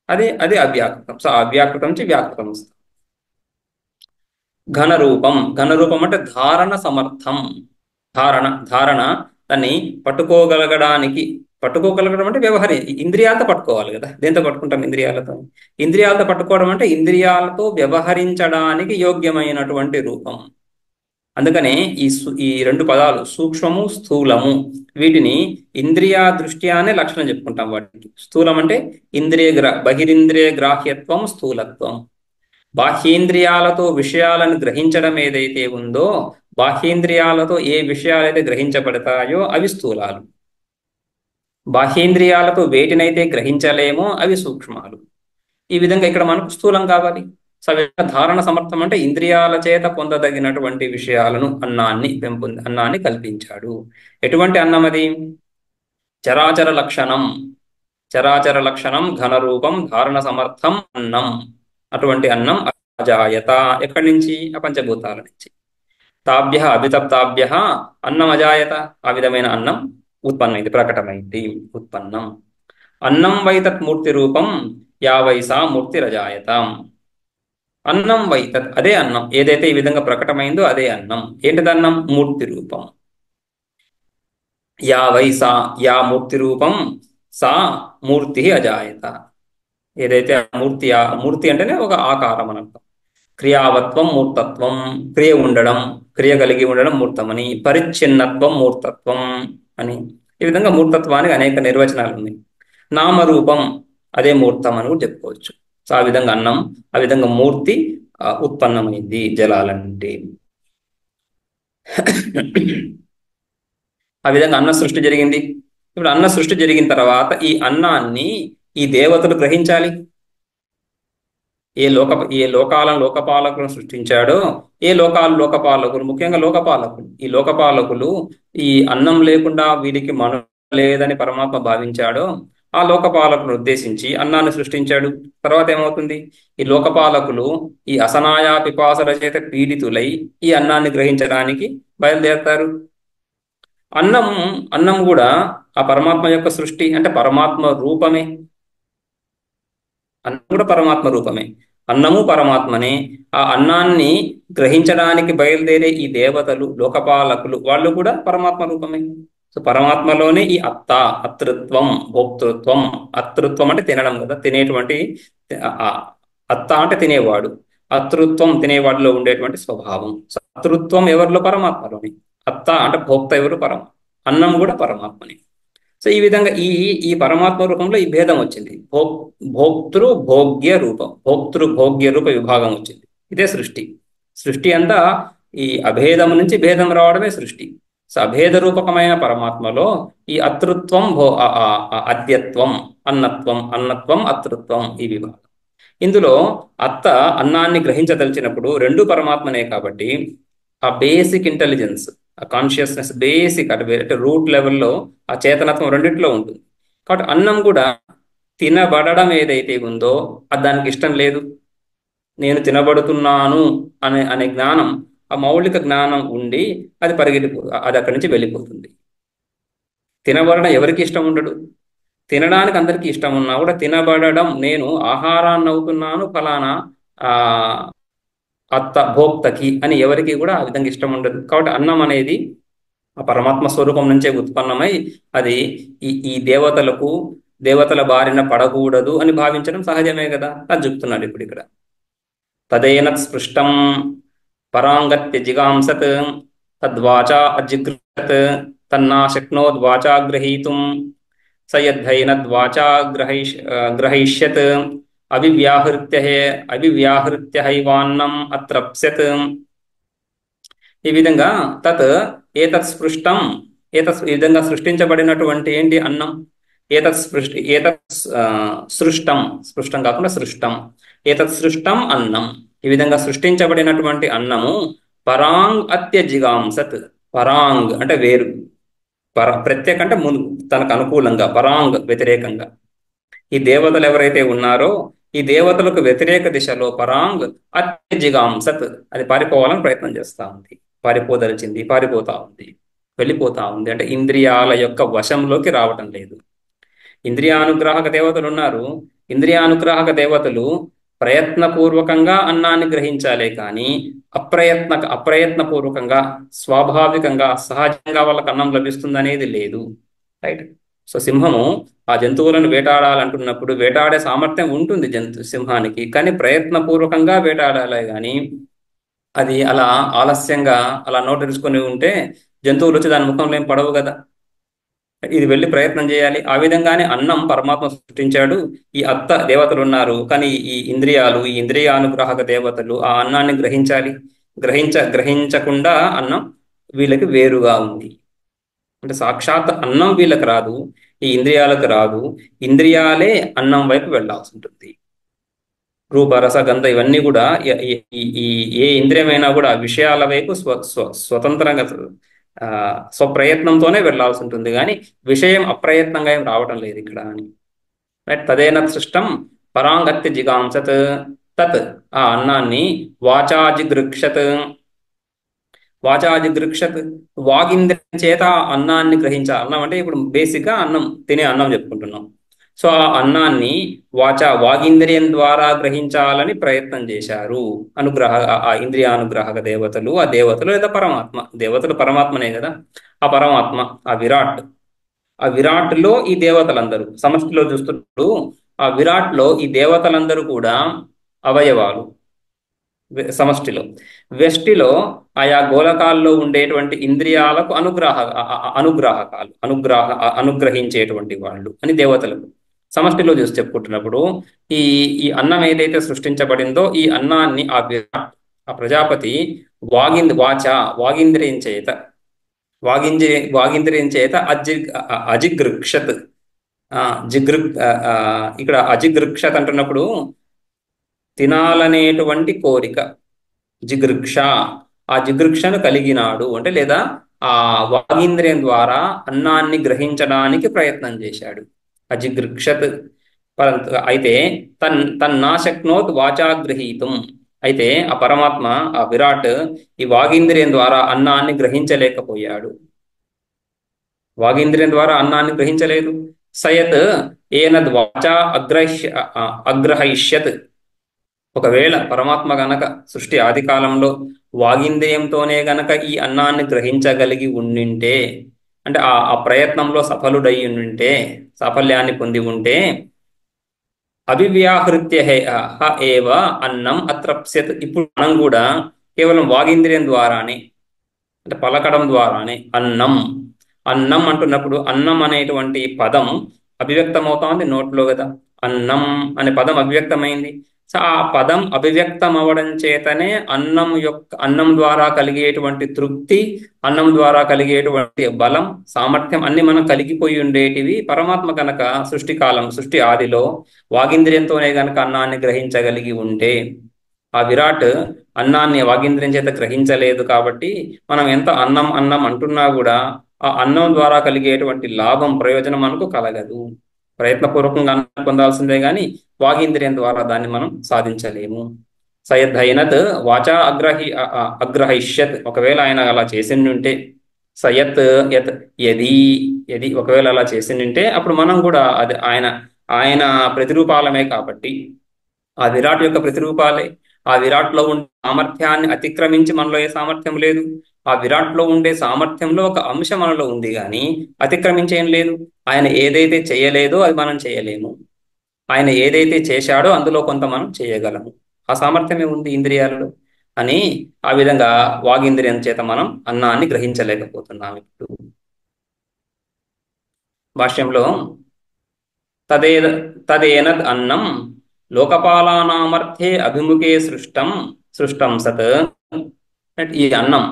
అదే అవ్యాకృతం. సో అవ్యాకృతం నుంచి వ్యాకృతం వస్తుంది. ఘనరూపం, ఘనరూపం అంటే ధారణ సమర్థం. ధారణ దాన్ని పట్టుకోగలగడం అంటే ఇంద్రియాలతో పట్టుకోవాలి కదా. దేంతో పట్టుకుంటాం? ఇంద్రియాలతో. ఇంద్రియాలతో పట్టుకోవడం అంటే ఇంద్రియాలతో వ్యవహరించడానికి యోగ్యమైనటువంటి రూపం. అందుకనే ఈ రెండు పదాలు సూక్ష్మము, స్థూలము, వీటిని ఇంద్రియా దృష్ట్యానే లక్షణం చెప్పుకుంటాం వాటికి. స్థూలం అంటే బహిరింద్రియ గ్రాహ్యత్వం, స్థూలత్వం. బాహ్యేంద్రియాలతో విషయాలను గ్రహించడం ఏదైతే ఉందో, బాహ్యేంద్రియాలతో ఏ విషయాలైతే గ్రహించబడతాయో అవి స్థూలాలు. బాహ్యేంద్రియాలతో వేటినైతే గ్రహించలేమో అవి సూక్ష్మాలు. ఈ విధంగా ఇక్కడ మనకు స్థూలం కావాలి. ధారణ సమర్థం అంటే ఇంద్రియాల చేత పొందదగినటువంటి విషయాలను, అన్నాన్ని కల్పించాడు. ఎటువంటి అన్నం అది? చరాచర లక్షణం. చరాచర లక్షణం, ఘనరూపం, ధారణ సమర్థం అన్నం. అటువంటి అన్నం అజాయత. ఎక్కడి నుంచి? పంచభూతాల నుంచి. తాభ్య అభితప్తాభ్య అన్నం అజాయత. ఆ విధమైన అన్నం ఉత్పన్నమైంది, ప్రకటమైంది, ఉత్పన్నం. అన్నం వైతత్ మూర్తి రూపం యావైసా మూర్తిరజాయత. అన్నం వైతత్, అదే అన్నం, ఏదైతే ఈ విధంగా ప్రకటమైందో అదే అన్నం. ఏంటిదన్నం? మూర్తి రూపం. యావైసా, యా మూర్తి రూపం, సా మూర్తి అజాయత. ఏదైతే మూర్తి అంటేనే ఒక ఆకారం అని అర్థం. క్రియావత్వం, మూర్తత్వం, క్రియ ఉండడం, క్రియ కలిగి ఉండడం మూర్తమని. పరిచ్ఛిన్నత్వం మూర్తత్వం అని. ఈ విధంగా మూర్తత్వానికి అనేక నిర్వచనాలు ఉన్నాయి. నామరూపం అదే మూర్తం అని కూడా చెప్పుకోవచ్చు. సో ఆ విధంగా అన్నం, ఆ విధంగా మూర్తి ఉత్పన్నమైంది జలాలంటే. ఆ విధంగా అన్న సృష్టి జరిగింది. ఇప్పుడు అన్న సృష్టి జరిగిన తర్వాత ఈ అన్నాన్ని ఈ దేవతలు గ్రహించాలి. ఏ లోకాలను లోకపాలకులను సృష్టించాడో, ఏ లోకపాలకులు, ముఖ్యంగా లోకపాలకులు, ఈ లోకపాలకులు ఈ అన్నం లేకుండా వీరికి మను లేదని పరమాత్మ భావించాడో, ఆ లోకపాలకులను ఉద్దేశించి అన్నాన్ని సృష్టించాడు. తర్వాత ఏమవుతుంది? ఈ లోకపాలకులు ఈ అసనాయా పిపాసల చేత పీడితులై ఈ అన్నాన్ని గ్రహించడానికి బయలుదేరతారు. అన్నం కూడా ఆ పరమాత్మ యొక్క సృష్టి, అంటే పరమాత్మ రూపమే. అన్నం కూడా పరమాత్మ రూపమే. అన్నము పరమాత్మనే. ఆ అన్నాన్ని గ్రహించడానికి బయలుదేరే ఈ దేవతలు, లోకపాలకులు, వాళ్ళు కూడా పరమాత్మ రూపమే. సో పరమాత్మలోనే ఈ అతృత్వం, భోక్తృత్వం. అతృత్వం అంటే తినడం కదా, తినేటువంటి. అత్త అంటే తినేవాడు. అతృత్వం తినేవాడిలో ఉండేటువంటి స్వభావం. అతృత్వం ఎవరిలో? పరమాత్మలోని. అత్త అంటే భోక్త ఎవరు? పరమాత్మ. అన్నం కూడా పరమాత్మని. సో ఈ విధంగా ఈ పరమాత్మ రూపంలో ఈ భేదం వచ్చింది. భోగ్య రూపం, భోగ్య రూప విభాగం వచ్చింది. ఇదే సృష్టి. సృష్టి అంతా ఈ అభేదం నుంచి భేదం రావడమే సృష్టి. సో అభేద రూపకమైన పరమాత్మలో ఈ అతృత్వం, అద్యత్వం, అన్నత్వం, అతృత్వం, ఈ విభాగం. ఇందులో అత్త అన్నాన్ని గ్రహించదలిచినప్పుడు రెండు పరమాత్మనే కాబట్టి ఆ బేసిక్ ఇంటెలిజెన్స్, ఆ కాన్షియస్నెస్, బేసిక్ అంటే రూట్ లెవెల్లో ఆ చేతనత్వం రెండిట్లో ఉంటుంది. కాబట్టి అన్నం కూడా తినబడడం ఏదైతే ఉందో అది దానికి ఇష్టం లేదు. నేను తినబడుతున్నాను అనే జ్ఞానం, ఆ మౌలిక జ్ఞానం ఉండి అది అది అక్కడి నుంచి వెళ్ళిపోతుంది. తినబడడం ఎవరికి ఇష్టం ఉండడు. తినడానికి అందరికీ ఇష్టం ఉన్నా కూడా తినబడడం, నేను ఆహారాన్ని అవుతున్నాను, ఫలానా అత్త భోక్తకి అని ఎవరికి కూడా ఆ విధంగా ఇష్టం ఉండదు. కాబట్టి అన్నం అనేది ఆ పరమాత్మ స్వరూపం నుంచే ఉత్పన్నమై అది ఈ దేవతల బారిన పడకూడదు అని భావించడం సహజమే కదా, అది చెప్తున్నాడు ఇప్పుడు ఇక్కడ. తదేన స్పృష్టం పరాంగత్య జిగాంసత్ తద్వాచా అజిగృహత్ తన్నా శక్నోద్వాచా గ్రహీతుం స యద్ధైనద్వాచా గ్రహయిష్యత్ అవివ్యాహృత్య అవివ్యాహృత్య హైవాన్నం అత్రప్స్యత్. ఈ విధంగా తత్ ఏతత్ స్పృష్టం, ఈ విధంగా సృష్టించబడినటువంటి ఏంటి అన్నం, సృష్టం, స్పృష్టం కాకుండా సృష్టం, ఏతత్ సృష్టం అన్నం, ఈ విధంగా సృష్టించబడినటువంటి అన్నము పరాంగ్ అత్యజిగాంసత్, పరాంగ్ అంటే వేరు, ప్రత్యేక అంటే ముందు తనకు అనుకూలంగా, పరాంగ్ వ్యతిరేకంగా. ఈ దేవతలు ఎవరైతే ఉన్నారో ఈ దేవతలకు వ్యతిరేక దిశలో పరాంగ్ అత్యజిగాంసత్, అది పారిపోవాలని ప్రయత్నం చేస్తా ఉంది, పారిపోతా ఉంది, వెళ్ళిపోతా ఉంది. అంటే ఇంద్రియాల యొక్క వశంలోకి రావటం లేదు. ఇంద్రియానుగ్రాహక దేవతలు ఉన్నారు. ఇంద్రియానుగ్రాహక దేవతలు ప్రయత్నపూర్వకంగా అన్నాన్ని గ్రహించాలే కానీ అప్రయత్నపూర్వకంగా స్వాభావికంగా సహజంగా వాళ్ళకి అన్నం లభిస్తుందనేది లేదు. రైట్. సో సింహము ఆ జంతువులను వేటాడాలంటున్నప్పుడు వేటాడే సామర్థ్యం ఉంటుంది సింహానికి, కానీ ప్రయత్నపూర్వకంగా వేటాడాలి కానీ అది అలా ఆలస్యంగా అలా నోటెరుచుకొని ఉంటే జంతువులు వచ్చి దాని ముఖంలో ఏం పడవు కదా, ఇది వెళ్ళి ప్రయత్నం చేయాలి. ఆ విధంగానే అన్నం పరమాత్మ సృష్టించాడు. ఈ అత్త దేవతలు ఉన్నారు, కానీ ఈ ఇంద్రియానుగ్రాహక దేవతలు ఆ అన్నాన్ని గ్రహించాలి. గ్రహించకుండా అన్నం వీళ్ళకి వేరుగా ఉంది. అంటే సాక్షాత్ అన్నం వీళ్ళకి రాదు, ఈ ఇంద్రియాలకు రాదు, ఇంద్రియాలే అన్నం వైపు వెళ్లాల్సి ఉంటుంది. రూప రస గంధ ఇవన్నీ కూడా ఏ ఇంద్రియమైనా కూడా విషయాల వైపు స్వతంత్రంగా స్వప్రయత్నంతోనే వెళ్లాల్సి ఉంటుంది, కానీ విషయం అప్రయత్నంగా ఏం రావటం లేదు ఇక్కడ అని. రైట్. తదేన సృష్టం పరాంగత్య జిగాంసత్ తత్, ఆ అన్నాన్ని వాచాజిగృక్షత్, వాగింద్రియం చేత అన్నాన్ని గ్రహించాలి. అన్నం అంటే ఇప్పుడు బేసిక్గా అన్నం, తినే అన్నం చెప్పుకుంటున్నాం. సో ఆ అన్నాన్ని వాగింద్రియం ద్వారా గ్రహించాలని ప్రయత్నం చేశారు ఆ ఇంద్రియానుగ్రాహక దేవతలు, ఆ దేవతలు లేదా పరమాత్మ. దేవతలు పరమాత్మనే కదా, ఆ పరమాత్మ, ఆ విరాట్లో ఈ దేవతలందరూ సమష్టిలో చూస్తున్నప్పుడు ఆ విరాట్లో ఈ దేవతలందరూ కూడా అవయవాలు సమష్టిలో. వ్యష్టిలో ఆయా గోళకాల్లో ఉండేటువంటి ఇంద్రియాలకు అనుగ్రహించేటువంటి వాళ్ళు అని దేవతలకు. సమష్టిలో చూసి చెప్పుకుంటున్నప్పుడు ఈ అన్నం ఏదైతే సృష్టించబడిందో ఈ అన్నాన్ని ఆ ప్రజాపతి వాగింద్రియం చేత అజిగృక్షత్, ఇక్కడ అజిగృక్షత్ అంటున్నప్పుడు తినాలనేటువంటి కోరిక, జిగృక్ష, ఆ జిగృక్షను కలిగినాడు అంటే, లేదా ఆ వాగింద్రియం ద్వారా అన్నాన్ని గ్రహించడానికి ప్రయత్నం చేశాడు, అజిగృక్షత్. అయితే తన్నాశక్నోత్ వాచాగ్రహీతం, అయితే ఆ పరమాత్మ, ఆ విరాట్ ఈ వాగింద్రియం ద్వారా అన్నాన్ని గ్రహించలేకపోయాడు, వాగింద్రియం ద్వారా అన్నాన్ని గ్రహించలేదు. సయత్ ఏనద్ వాచా అగ్రహయిష్యత్, ఒకవేళ పరమాత్మ గనక సృష్టి ఆది కాలంలో వాగింద్రియంతోనే గనక ఈ అన్నాన్ని గ్రహించగలిగి ఉండింటే, అంటే ఆ ప్రయత్నంలో సఫలుడై ఉంటే, సాఫల్యాన్ని పొంది ఉంటే, అవివ్యాహృత్య ఏవ అన్నం అత్రప్స్యత్. ఇప్పుడు మనం కూడా కేవలం వాగింద్రియం ద్వారానే, అంటే పలకడం ద్వారానే అన్నం అంటున్నప్పుడు అన్నం అనేటువంటి పదం అభివ్యక్తమవుతోంది నోట్లో కదా, అన్నం అనే పదం అభివ్యక్తమైంది. సో ఆ పదం అభివ్యక్తం అవ్వడం చేతనే అన్నం ద్వారా కలిగేటువంటి తృప్తి, అన్నం ద్వారా కలిగేటువంటి బలం, సామర్థ్యం అన్ని మనం కలిగిపోయి ఉండేటివి. పరమాత్మ కనుక సృష్టి ఆదిలో వాగింద్రియంతోనే గనక అన్నాన్ని గ్రహించగలిగి ఉంటే, ఆ విరాట్ అన్నాన్ని వాగింద్రియం చేత గ్రహించలేదు కాబట్టి మనం ఎంత అన్నం అంటున్నా కూడా ఆ అన్నం ద్వారా కలిగేటువంటి లాభం, ప్రయోజనం మనకు కలగదు. ప్రయత్నపూర్వకంగా అన్నం పొందాల్సిందే కానీ వాగింద్రియం ద్వారా దాన్ని మనం సాధించలేము. సయద్ధైనత్ వాచా అగ్రహయిష్యత్, ఒకవేళ ఆయన అలా చేసిండుంటే, యది ఒకవేళ అలా చేసిండుంటే అప్పుడు మనం కూడా ఆయన ప్రతిరూపాలమే కాబట్టి, ఆ విరాట్ యొక్క ప్రతిరూపాలే, ఆ విరాట్లో ఉండే సామర్థ్యాన్ని అతిక్రమించి మనలో ఏ సామర్థ్యం లేదు. ఆ విరాట్లో ఉండే సామర్థ్యంలో ఒక అంశం మనలో ఉంది కానీ అతిక్రమించేం లేదు. ఆయన ఏదైతే చేయలేదో అది మనం చేయలేము. ఆయన ఏదైతే చేశాడో అందులో కొంత మనం చేయగలము. ఆ సామర్థ్యమే ఉంది ఇంద్రియాలలో అని. ఆ విధంగా వాగింద్రియం చేత మనం అన్నాన్ని గ్రహించలేకపోతున్నాం. ఇప్పుడు భాష్యంలో తదే తదేనద్ అన్నం లోకపాలానామర్థే అభిముఖే సృష్టం సత్. ఈ అన్నం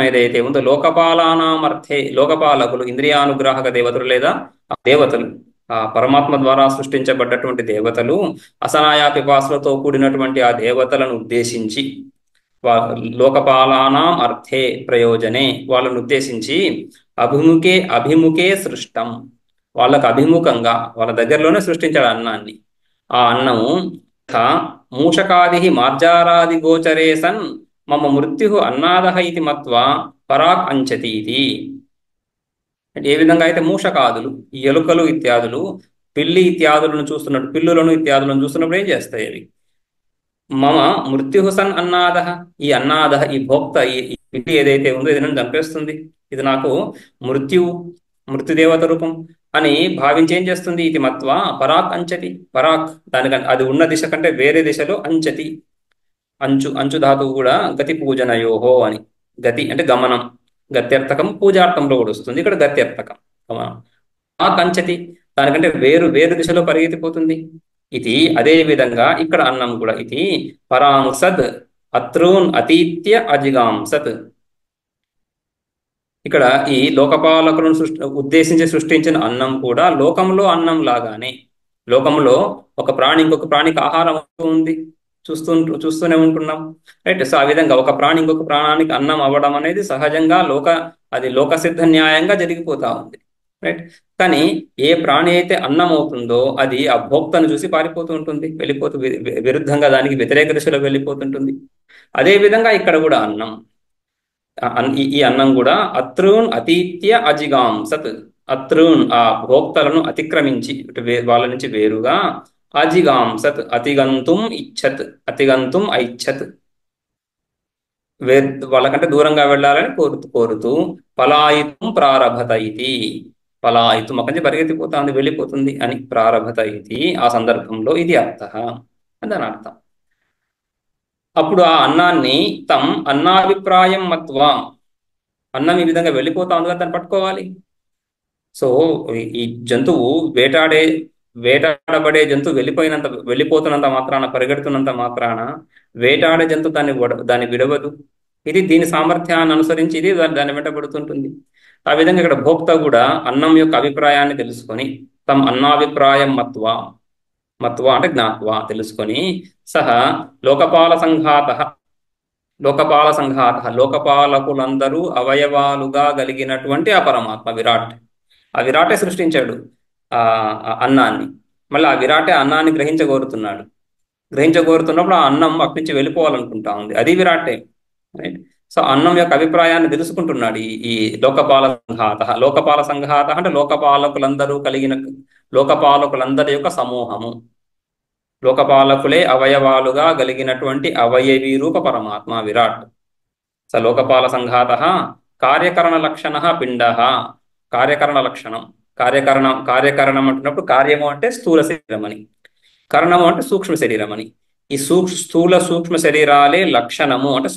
ఏదైతే ఉందో లోకపాలానామర్థే, లోకపాలకులు ఇంద్రియానుగ్రాహక దేవతలు లేదా ఆ దేవతలు, ఆ పరమాత్మ ద్వారా సృష్టించబడ్డటువంటి దేవతలు, అసనాయా పిపాసులతో కూడినటువంటి ఆ దేవతలను ఉద్దేశించి లోకపాలానాం అర్థే ప్రయోజనే వాళ్ళను ఉద్దేశించి అభిముఖే సృష్టం, వాళ్ళకు అభిముఖంగా వాళ్ళ దగ్గరలోనే సృష్టించాడు అన్నాన్ని. ఆ అన్నము మూషకాది మార్జారాది గోచరే సన్ మమ మృత్యు అన్నాదహ ఇది మత్వా పరాక్ అంచతి ఇది. అంటే ఏ విధంగా అయితే మూషకాదులు, ఈ ఎలుకలు ఇత్యాదులు పిల్లి ఇత్యాదులను చూస్తున్నట్టు, పిల్లులను ఇత్యాదులను చూస్తున్నప్పుడు ఏం చేస్తాయి అవి? మమ మృత్యుహసన్ అన్నాదహ, ఈ అన్నాదహ, ఈ భోక్త, ఈ పిల్లి ఏదైతే ఉందో ఇది నన్ను చంపేస్తుంది, ఇది నాకు మృత్యుదేవత రూపం అని భావించి ఏం చేస్తుంది? ఇది మత్వా పరాక్ అంచతి, పరాక్ దానికంటే అది ఉన్న దిశ కంటే వేరే దిశలో అంచతి. అంచు ధాతువు కూడా గతి పూజనయోహో అని. గతి అంటే గమనం, గత్యర్థకం పూజార్థంలో కూడా వస్తుంది, ఇక్కడ గత్యర్థకం గమనం. ఆ కంచతి దానికంటే వేరు వేరు దిశలో పరిగెత్తిపోతుంది. ఇది అదే విధంగా ఇక్కడ అన్నం కూడా ఇది పరాంసద్ అత్రూన్ అతీత్య అజిగాంసత్. ఇక్కడ ఈ లోకపాలకులను ఉద్దేశించి సృష్టించిన అన్నం కూడా లోకంలో అన్నం లాగానే, లోకంలో ఒక ప్రాణి ఇంకొక ప్రాణికి ఆహారం ఉంది, చూస్తూనే ఉంటున్నాం, రైట్. సో ఆ విధంగా ఒక ప్రాణి ఇంకొక ప్రాణానికి అన్నం అవ్వడం అనేది సహజంగా అది లోకసిద్ధ న్యాయంగా జరిగిపోతా ఉంది, రైట్. కానీ ఏ ప్రాణి అయితే అన్నం అవుతుందో అది ఆ భోక్తను చూసి పారిపోతూ ఉంటుంది, వెళ్ళిపోతూ విరుద్ధంగా దానికి వ్యతిరేక దిశలో వెళ్ళిపోతుంటుంది. అదే విధంగా ఇక్కడ కూడా ఈ అన్నం కూడా అత్రూన్ అతీత్య అజిగాంసత్, అత్రూన్ ఆ భోక్తలను అతిక్రమించి వాళ్ళ నుంచి వేరుగా, అజిగాంసత్ అతిగంతుం ఐచ్ఛత్ వాళ్ళకంటే దూరంగా వెళ్ళాలని కోరుతూ పలాయితం ప్రారభత ఇది, పలాయితం అక్కడి నుంచి పరిగెత్తిపోతుంది, వెళ్ళిపోతుంది అని ప్రారభత ఇది. ఆ సందర్భంలో ఇది అర్థ అని దాని అర్థం. అప్పుడు ఆ అన్నాన్ని అన్నాభిప్రాయం మత్వా, అన్నం ఈ విధంగా వెళ్ళిపోతా ఉంది కదా, దాన్ని పట్టుకోవాలి. సో ఈ జంతువు వేటాడబడే జంతువు వెళ్ళిపోతున్నంత మాత్రాన, పరిగెడుతున్నంత మాత్రాన వేటాడే జంతువు దాన్ని విడవదు. ఇది దీని సామర్థ్యాన్ని అనుసరించి ఇది దాన్ని వెంటబడుతుంటుంది. ఆ విధంగా ఇక్కడ భోక్త కూడా అన్నం యొక్క అభిప్రాయాన్ని తెలుసుకొని అన్నాభిప్రాయం మత్వా అంటే జ్ఞాత్వా తెలుసుకొని సహ లోకపాలకులందరూ అవయవాలుగా కలిగినటువంటి ఆ పరమాత్మ ఆ విరాటే సృష్టించాడు ఆ అన్నాన్ని. మళ్ళీ ఆ విరాటే అన్నాన్ని గ్రహించగోరుతున్నప్పుడు ఆ అన్నం అక్కడి నుంచి వెళ్ళిపోవాలనుకుంటా ఉంది, అది విరాటే, రైట్. సో అన్నం యొక్క అభిప్రాయాన్ని తెలుసుకుంటున్నాడు ఈ లోకపాల సంఘాత అంటే లోకపాలకులందరి యొక్క సమూహము, లోకపాలకులే అవయవాలుగా కలిగినటువంటి అవయవీ రూప పరమాత్మ విరాట్. స లోకపాల సంఘాత కార్యకరణ లక్షణ పిండ, కార్యకరణ లక్షణం, కార్యకరణం అంటున్నప్పుడు కార్యము అంటే స్థూల శరీరం అని, కరణము అంటే సూక్ష్మ శరీరం అని. ఈ స్థూల సూక్ష్మ శరీరాలే లక్షణము అంటే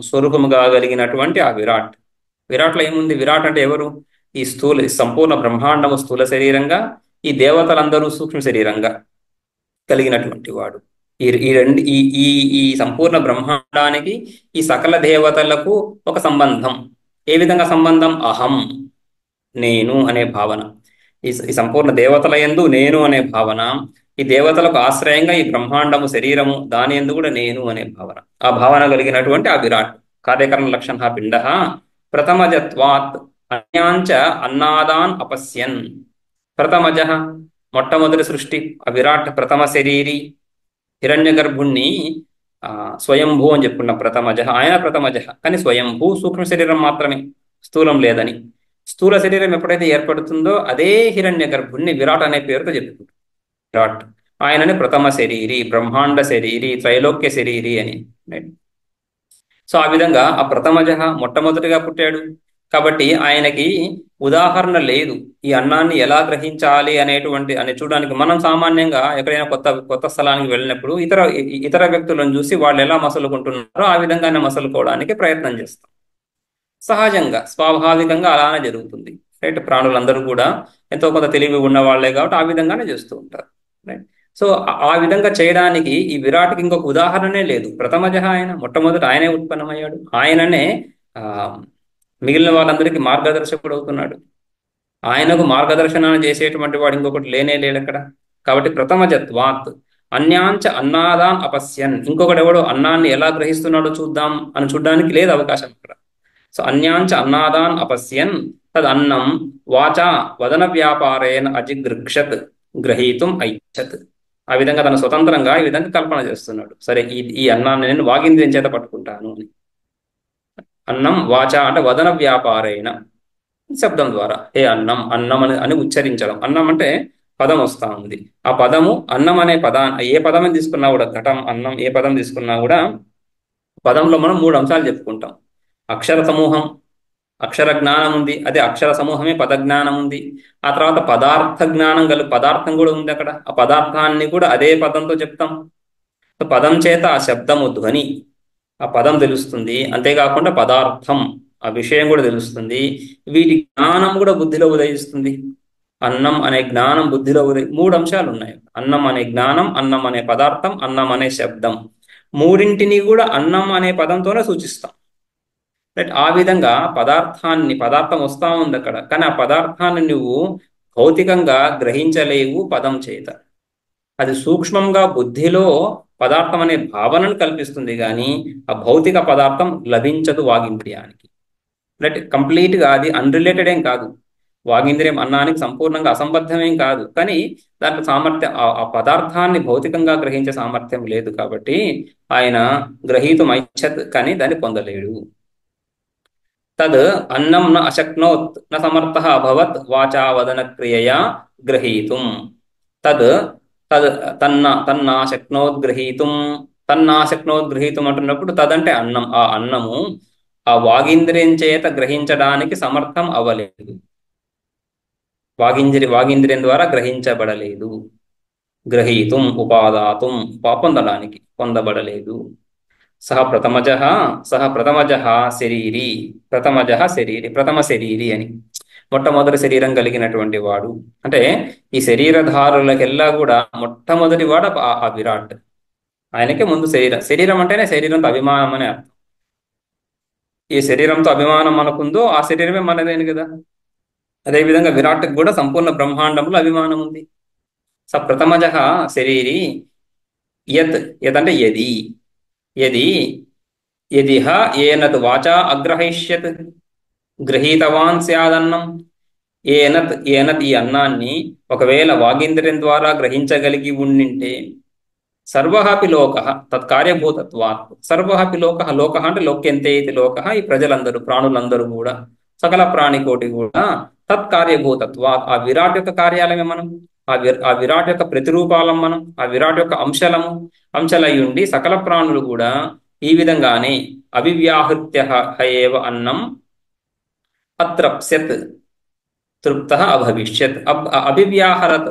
స్వరూపముగా కలిగినటువంటి ఆ విరాట్లో ఏముంది? విరాట్ అంటే ఎవరు? ఈ సంపూర్ణ బ్రహ్మాండము స్థూల శరీరంగా, ఈ దేవతలందరూ సూక్ష్మ శరీరంగా కలిగినటువంటి వాడు. ఈ సంపూర్ణ బ్రహ్మాండానికి, ఈ సకల దేవతలకు ఒక సంబంధం. ఏ విధంగా సంబంధం? అహం, నేను అనే భావన. ఈ సంపూర్ణ దేవతల యందు నేను అనే భావన, ఈ దేవతలకు ఆశ్రయంగా ఈ బ్రహ్మాండము శరీరము, దాని యందు కూడా నేను అనే భావన. ఆ భావన కలిగినటువంటి ఆ విరాట్ కార్యకరణ లక్షణ పిండ ప్రథమజత్వాత్ అన్యాంచ అన్నాదాన్ అపశ్యన్. ప్రథమజ మొట్టమొదటి సృష్టి, ఆ విరాట్ ప్రథమ శరీరి, హిరణ్య గర్భుణ్ణి స్వయంభూ అని చెప్పుకున్న ప్రథమజ, ఆయన ప్రథమజ, కానీ స్వయంభూ సూక్ష్మ శరీరం మాత్రమే, స్థూలం లేదని. స్థూల శరీరం ఎప్పుడైతే ఏర్పడుతుందో అదే హిరణ్య గర్భుణ్ణి విరాట్ అనే పేరుతో చెప్పుకుంటాం. విరాట్ ఆయనని ప్రథమ శరీరి, బ్రహ్మాండ శరీరి, త్రైలోక్య శరీరి అని. సో ఆ విధంగా ఆ ప్రథమజ మొట్టమొదటిగా పుట్టాడు కాబట్టి ఆయనకి ఉదాహరణ లేదు ఈ అన్నాన్ని ఎలా గ్రహించాలి అని చూడడానికి. మనం సామాన్యంగా ఎక్కడైనా కొత్త కొత్త స్థలానికి వెళ్ళినప్పుడు ఇతర వ్యక్తులను చూసి వాళ్ళు ఎలా మసలుకుంటున్నారో ఆ విధంగానే మసలుకోవడానికి ప్రయత్నం చేస్తాం. సహజంగా స్వాభావికంగా అలానే జరుగుతుంది. రైట్, ప్రాణులందరూ కూడా ఎంతో కొంత తెలివి ఉన్న వాళ్ళే కాబట్టి ఆ విధంగానే చేస్తూ ఉంటారు. రైట్. సో ఆ విధంగా చేయడానికి ఈ విరాట్కి ఇంకొక ఉదాహరణే లేదు. ప్రథమజ ఆయన, మొట్టమొదటి ఆయనే ఉత్పన్నమయ్యాడు. ఆయననే ఆ మిగిలిన వాళ్ళందరికీ మార్గదర్శకుడు అవుతున్నాడు. ఆయనకు మార్గదర్శనాన్ని చేసేటువంటి వాడు ఇంకొకటి లేనే లేడు అక్కడ. కాబట్టి ప్రథమజత్వాత్ అన్యాంచ అన్నాదాన్ అపశ్యన్, ఇంకొకటి ఎవడో అన్నాన్ని ఎలా గ్రహిస్తున్నాడో చూద్దాం అని చూడడానికి లేదు అవకాశం అక్కడ. సో అన్యాంచ అన్నాదాన్ అపశ్యన్ తద్ అన్నం వాచా వదన వ్యాపారేణ అజిగృక్షత్ గ్రహీతుం ఐచ్ఛత్. ఆ విధంగా తన స్వతంత్రంగా ఈ విధంగా కల్పన చేస్తున్నాడు. సరే, ఈ అన్నాన్ని నేను వాగింద్రియం చేత పట్టుకుంటాను అని. అన్నం వాచ అంటే వదన వ్యాపారేణ, శబ్దం ద్వారా ఏ అన్నం, అన్నం అని ఉచ్చరించడం. అన్నం అంటే పదం వస్తా ఉంది. ఆ పదము అన్నం అనే ఏ పదం తీసుకున్నా కూడా, ఘటం, అన్నం, ఏ పదం తీసుకున్నా కూడా పదంలో మనం 3 అంశాలు చెప్పుకుంటాం. అక్షర సమూహం, అక్షర జ్ఞానం ఉంది, అదే అక్షర సమూహమే పద జ్ఞానం ఉంది. ఆ తర్వాత పదార్థ జ్ఞానం పదార్థం కూడా ఉంది అక్కడ. ఆ పదార్థాన్ని కూడా అదే పదంతో చెప్తాం. పదం చేత ఆ శబ్దము ధ్వని, ఆ పదం తెలుస్తుంది. అంతేకాకుండా పదార్థం, ఆ విషయం కూడా తెలుస్తుంది. వీటి జ్ఞానం కూడా బుద్ధిలో ఉదయిస్తుంది. అన్నం అనే జ్ఞానం బుద్ధిలో 3 అంశాలు ఉన్నాయి. అన్నం అనే జ్ఞానం, అన్నం అనే పదార్థం, అన్నం అనే శబ్దం. మూడింటిని కూడా అన్నం అనే పదంతోనే సూచిస్తాం. రైట్. ఆ విధంగా పదార్థం వస్తా ఉంది అక్కడ, కానీ ఆ పదార్థాన్ని నువ్వు భౌతికంగా గ్రహించలేవు పదం చేత. అది సూక్ష్మంగా బుద్ధిలో పదార్థం అనే భావనను కల్పిస్తుంది, కానీ ఆ భౌతిక పదార్థం లభించదు వాగింద్రియానికి. రైట్. కంప్లీట్గా అది అన్రిలేటెడ్ ఏం కాదు. వాగింద్రియం అన్నానికి సంపూర్ణంగా అసంబద్ధమేం కాదు, కానీ దాంట్లో సామర్థ్యం, ఆ పదార్థాన్ని భౌతికంగా గ్రహించే సామర్థ్యం లేదు. కాబట్టి ఆయన గ్రహీతం ఐచ్ఛత్, కానీ దాన్ని పొందలేడు. తద్ అన్నం న అశక్నోత్ న సమర్థ అభవత్ వాచా వదన క్రియయా గ్రహీతుం. తద్ తద్ తన్నాశక్నోద్గ్రహీతుం అంటున్నప్పుడు తదంటే అన్నం, ఆ అన్నము ఆ వాగింద్రియం చేత గ్రహించడానికి సమర్థం అవ్వలేదు. వాగింద్రియం ద్వారా గ్రహించబడలేదు. గ్రహీతుం ఉపాదాతుం, పొందబడలేదు. సహ ప్రథమజ శరీరి, ప్రథమ శరీరి అని, మొట్టమొదటి శరీరం కలిగినటువంటి వాడు. అంటే ఈ శరీరధారులకెల్లా కూడా మొట్టమొదటి వాడు ఆ విరాట్. ఆయనకే ముందు శరీరం అంటేనే శరీరంతో అభిమానం అనే అర్థం. ఈ శరీరంతో అభిమానం మనకుందో ఆ శరీరమే మనదేని కదా. అదేవిధంగా విరాట్కి కూడా సంపూర్ణ బ్రహ్మాండంలో అభిమానం ఉంది. స ప్రథమజ శరీరి యత్ అంటే యది యదిహ ఏనత్ వాచా అగ్రహయిష్యత్ గ్రహీతవాన్ స్యాదన్నం. ఏనత్ ఈ అన్నాన్ని ఒకవేళ వాగింద్రియం ద్వారా గ్రహించగలిగి ఉండింటే, సర్వహపి లోక తత్కార్యభూతత్వాత్. సర్వహపి లోక అంటే లోక్యంతే ఇది లోక, ఈ ప్రజలందరూ, ప్రాణులందరూ కూడా, సకల ప్రాణికోటి కూడా తత్కార్యభూతత్వాత్, ఆ విరాట్ యొక్క కార్యాలమే మనం. ఆ విరాట్ యొక్క ప్రతిరూపాలం మనం. ఆ విరాట్ యొక్క అంశలై ఉండి సకల ప్రాణులు కూడా ఈ విధంగానే అవివ్యాహృత్య ఏవ అన్నం అత్రప్స్యత్ తృప్త అభవిష్యత్. అభివ్యాహరత్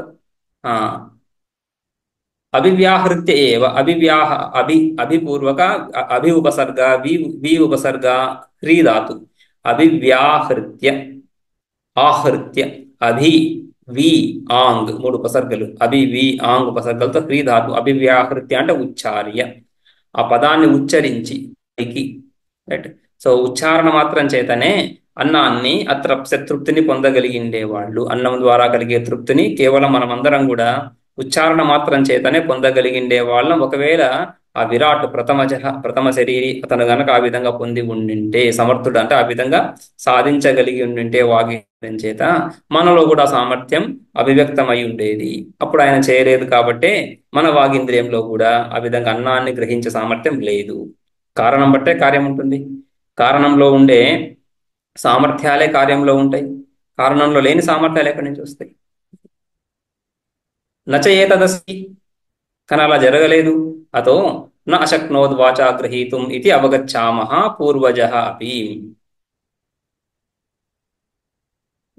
అభివ్యాహృత్య ఏవ, అభిపూర్వక అభి ఉపసర్గ, వి ఉపసర్గ, హ్రీ ధాతు. అభివ్యాహృత్య, ఆహృత్య, అభి వి ఆంగ్ 3 ఉపసర్గలు, అభి వి ఆంగ్ ఉపసర్గలతో హ్రీ ధాతు. అభివ్యాహృత్య అంటే ఉచ్చార్య, ఆ పదాన్ని ఉచ్చరించి పైకి. రైట్. సో ఉచ్చారణ మాత్రం చేతనే అన్నాన్ని తృప్తిని పొందగలిగిండేవాళ్ళు. అన్నం ద్వారా కలిగే తృప్తిని కేవలం మనమందరం కూడా ఉచ్చారణ మాత్రం చేతనే పొందగలిగిండే వాళ్ళం. ఒకవేళ ఆ విరాట్ ప్రథమ శరీరి అతను గనక ఆ విధంగా పొంది ఉండింటే, సమర్థుడు అంటే ఆ విధంగా సాధించగలిగి ఉండింటే వాగింద్రియం చేత, మనలో కూడా సామర్థ్యం అభివ్యక్తమై ఉండేది. అప్పుడు ఆయన చేయలేదు కాబట్టే మన వాగింద్రియంలో కూడా ఆ విధంగా అన్నాన్ని గ్రహించే సామర్థ్యం లేదు. కారణం బట్టే కార్యం ఉంటుంది. కారణంలో ఉండే సామర్థ్యాలే కార్యంలో ఉంటాయి. కారణంలో లేని సామర్థ్యాలు ఎక్కడి నుంచి వస్తాయి? నచ ఏతదస్తి, కానీ అలా జరగలేదు. అతో న అశక్నోద్ వాచా గ్రహీతుం ఇది అవగచ్చామః పూర్వజః అపి